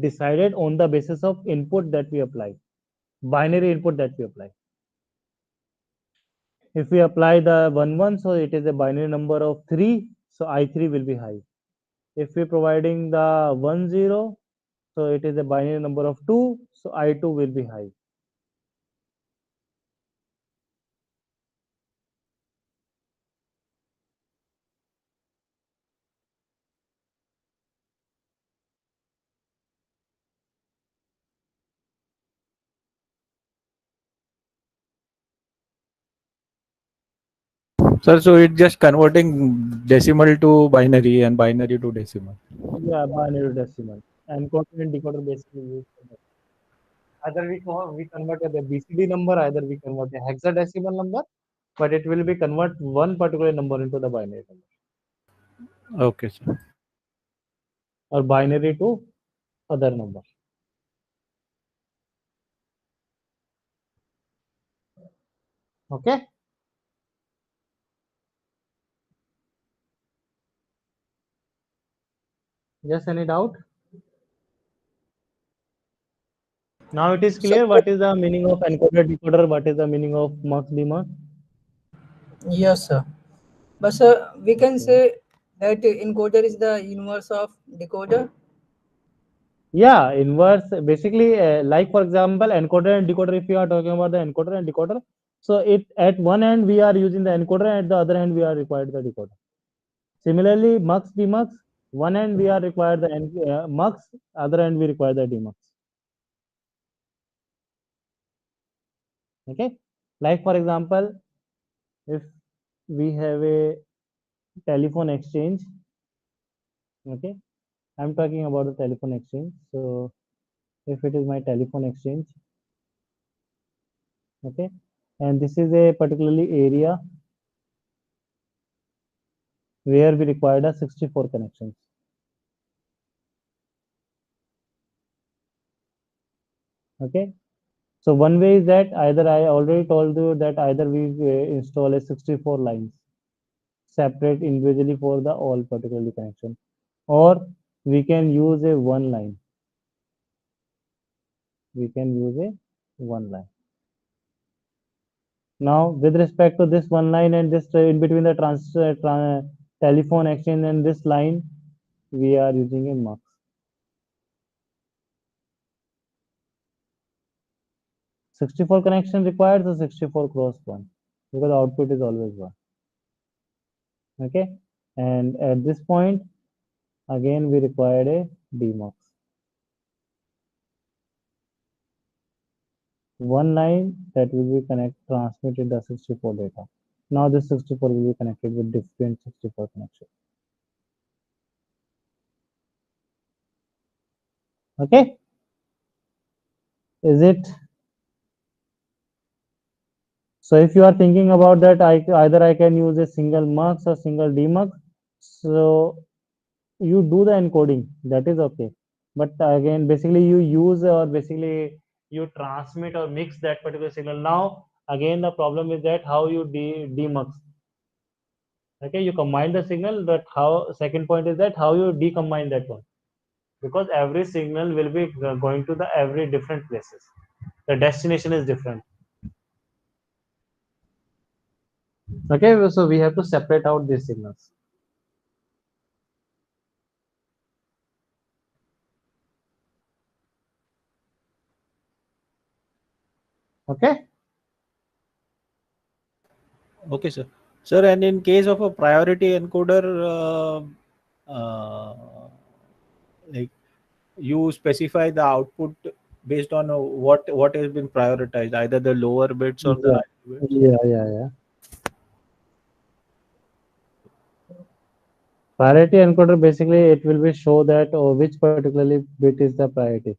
decided on the basis of input that we apply, binary input that we apply. If we apply the 1 1, so it is a binary number of 3, so I3 will be high. If we are providing the 1 0, so it is a binary number of 2, so I2 will be high. Sir, so it's just converting decimal to binary and binary to decimal. Yeah, binary to decimal. Encoder and decoder basically use that. Either we convert the BCD number, either we convert the hexadecimal number, but it will be convert one particular number into the binary number, Okay, sir. or binary to other number. Okay. Yes, any doubt? Now it is clear what is the meaning of encoder decoder, what is the meaning of mux demux. Yes, sir. But sir, we can say that encoder is the inverse of decoder. Yeah, inverse basically, like for example, encoder and decoder. If you are talking about the encoder and decoder, so it at one end we are using the encoder, at the other hand we are required the decoder. Similarly, mux demux, one end we are required the mux, other end we require the demux. Okay, like for example, if we have a telephone exchange, okay, I'm talking about the telephone exchange. So if it is my telephone exchange, okay, and this is a particularly area where we required a 64 connections. Okay, so one way is that either I already told you that either we install a 64 lines separate individually for the all particularly connection, or we can use a one line. We can use a one line. Now, with respect to this one line and this in between the telephone exchange and this line, we are using a mux. Sixty-four connection required, so 64 cross 1, because output is always 1. Okay, and at this point, again we required a demux. One line that will be transmitted the 64 data. Now this 64 will be connected with different 64 connections. Okay, is it? So if you are thinking about that, either I can use a single mux or single demux. So you do the encoding, that is okay. But again, basically you use or basically you transmit or mix that particular signal. Now again, the problem is that how you demux. Okay, you combine the signal, but how, second point is that how you decombine that one, because every signal will be going to the every different places. The destination is different. Okay, so we have to separate out these signals. Okay. Okay, sir. Sir, and in case of a priority encoder, like you specify the output based on what has been prioritized, either the lower bits or the Yeah, higher bits. yeah. Priority encoder basically it will be show that which particularly bit is the priority.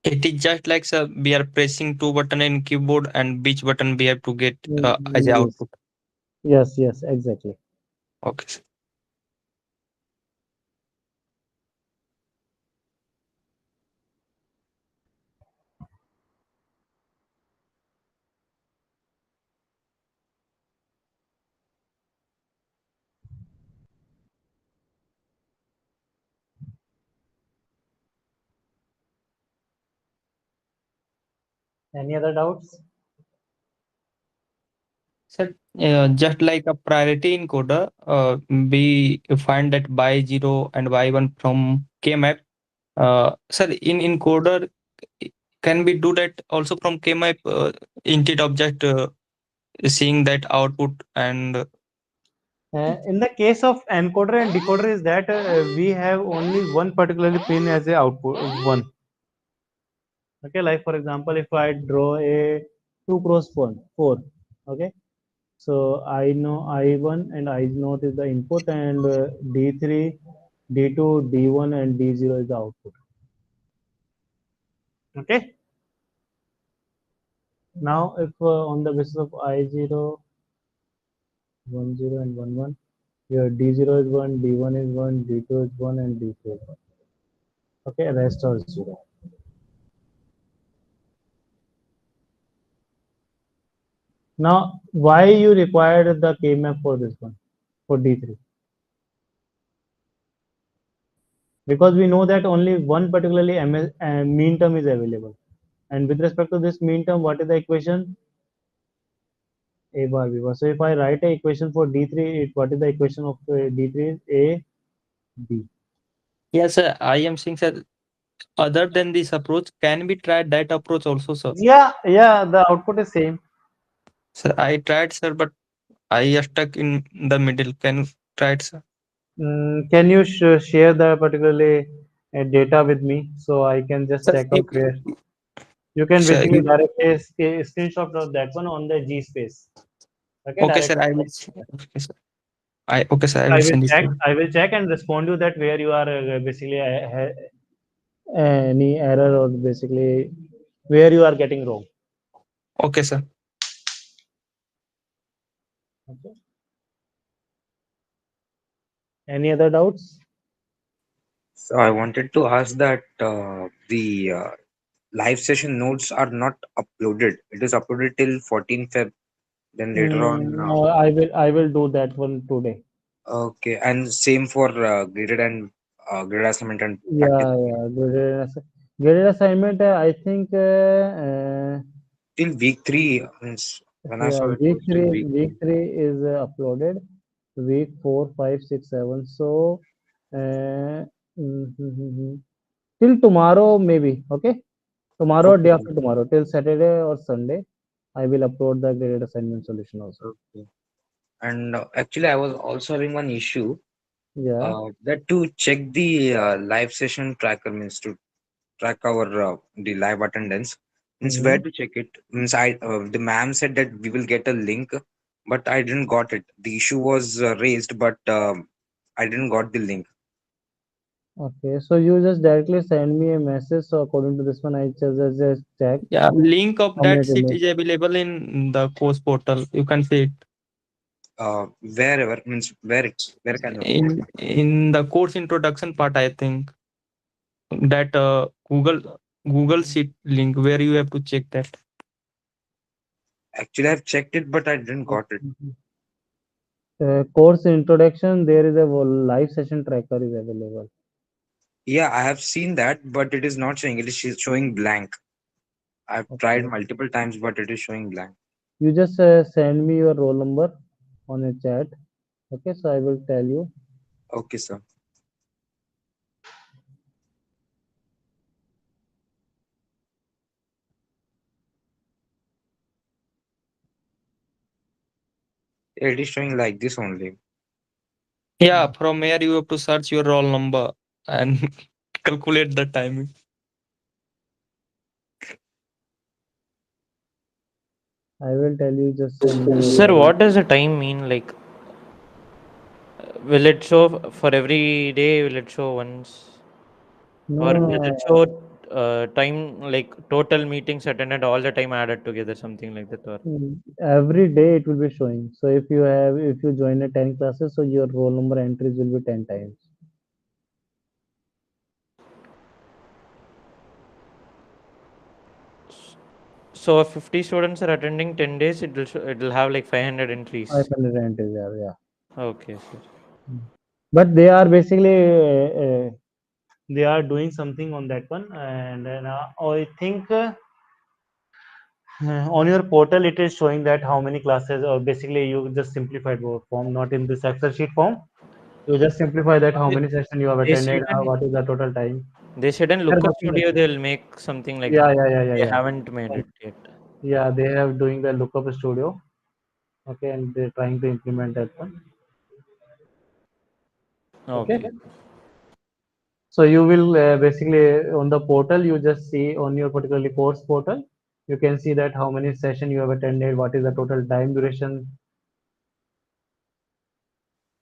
It is just like sir, we are pressing two button in keyboard and which button we have to get as a Yes, output. yes, exactly. Okay, sir. Any other doubts? Sir, just like a priority encoder, we find that by 0 and by 1 from K-map. Sir, in encoder, can we do that also from K-map instead of just seeing that output and In the case of encoder and decoder is that we have only one particularly pin as a output one. Okay, like for example, if I draw a 2 cross 4, okay, so I know I1 and I0 is the input and D3, D2, D1 and D0 is the output. Okay. Now, if on the basis of I0, 1, 0 and 1, 1, your D0 is 1, D1 is 1, D2 is 1 and D3 is 1. Okay, rest are 0. Now, why you required the K-map for this one, for D3? Because we know that only one particularly mean term is available. And with respect to this mean term, what is the equation? A bar B bar. So if I write a equation for D3, what is the equation of D3 is A, B. yes, sir, I am saying sir, other than this approach, can we try that approach also, sir? Yeah, the output is same. Sir, I tried, sir, but I stuck in the middle. Can you try it, sir? Can you share the particularly data with me so I can just Sir, check out where you can sir, basically direct a screenshot of that one on the G space. Okay, okay, sir, directly. I will. Okay, sir. Okay, sir, I will I will send it. check. I will check and respond you that where you are basically any error or basically where you are getting wrong. Okay, sir. Okay. Any other doubts? So I wanted to ask that the live session notes are not uploaded. It is uploaded till 14 Feb. Then later on, No, I will do that one today. okay, and same for graded and graded assignment and practice Yeah. Graded assignment. I think. till week three. Means when I Yeah, saw it week was till three. week Week three. three is uploaded. Week 4, 5, 6, 7. So, uh, till tomorrow maybe. Okay, tomorrow or day Okay, after tomorrow, till Saturday or Sunday, I will upload the graded assignment solution also. okay. And actually, I was also having one issue. Yeah. That to check the live session tracker means to track our the live attendance means where Mm-hmm. to check it means I the ma'am said that we will get a link but I didn't got it. The issue was raised but I didn't got the link. Okay, so you just directly send me a message. So according to this one, I just check Yeah, link of that community sheet mail. is available in the course portal. You can see it Wherever means where can you check it? in the course introduction part. I think that Google Sheet link where you have to check that. Actually I've checked it but I didn't got it. Course introduction. There is a live session tracker is available. Yeah, I have seen that but it is not showing. It is showing blank. I've tried Okay. multiple times but it is showing blank. You just send me your roll number on a chat. Okay, so I will tell you. Okay, sir. It is showing like this only. Yeah, from here you have to search your roll number and calculate the timing. I will tell you just a minute. Sir, what does the time mean? Like, will it show for every day? Will it show once? No, Or no, does it show time, like total meetings attended all the time added together, something like that? Or every day it will be showing. So if you join a 10 classes, so your roll number entries will be 10 times. so, if 50 students are attending 10 days, it will have like 500 entries. 500 entries, yeah. Okay, sir. But they are basically they are doing something on that one, and I think on your portal it is showing that how many classes, or basically you just simplified work form, not in this Excel sheet form. You just simplify that how They, many sessions you have they attended, said in, what is the total time. they said in They're Lookup working like Studio that. they'll make something like Yeah, that. yeah, yeah, yeah, They yeah. haven't made it yet. Yeah, they have doing the Lookup Studio. Okay, and they're trying to implement that one. Okay. Okay. So you will basically on the portal, you just see on your particularly course portal, you can see that how many session you have attended, what is the total time duration.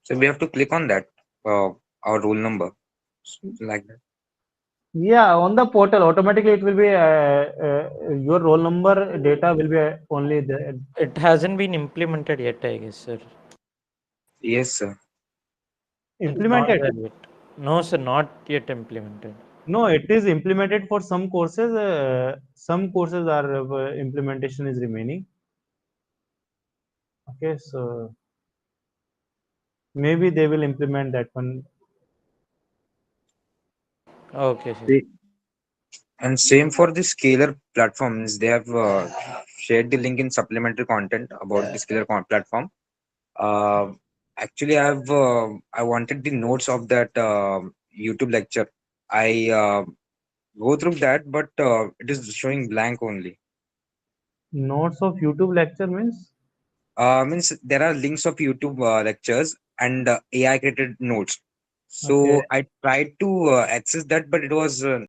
So we have to click on that, our roll number, like that. Yeah, on the portal, automatically it will be your roll number data will be only the It hasn't been implemented yet, I guess, sir. Yes, sir. It's not implemented. there yet. No, sir, not yet implemented. No, it is implemented for some courses. Some courses are implementation is remaining. Okay, so maybe they will implement that one. Okay, sir. And same for the Scalar platforms. They have shared the link in supplementary content about the Scalar platform. Uh, Actually, I wanted the notes of that YouTube lecture. I go through that, but it is showing blank only. Notes of YouTube lecture means? Means there are links of YouTube lectures and AI created notes. Okay. So I tried to access that, but it was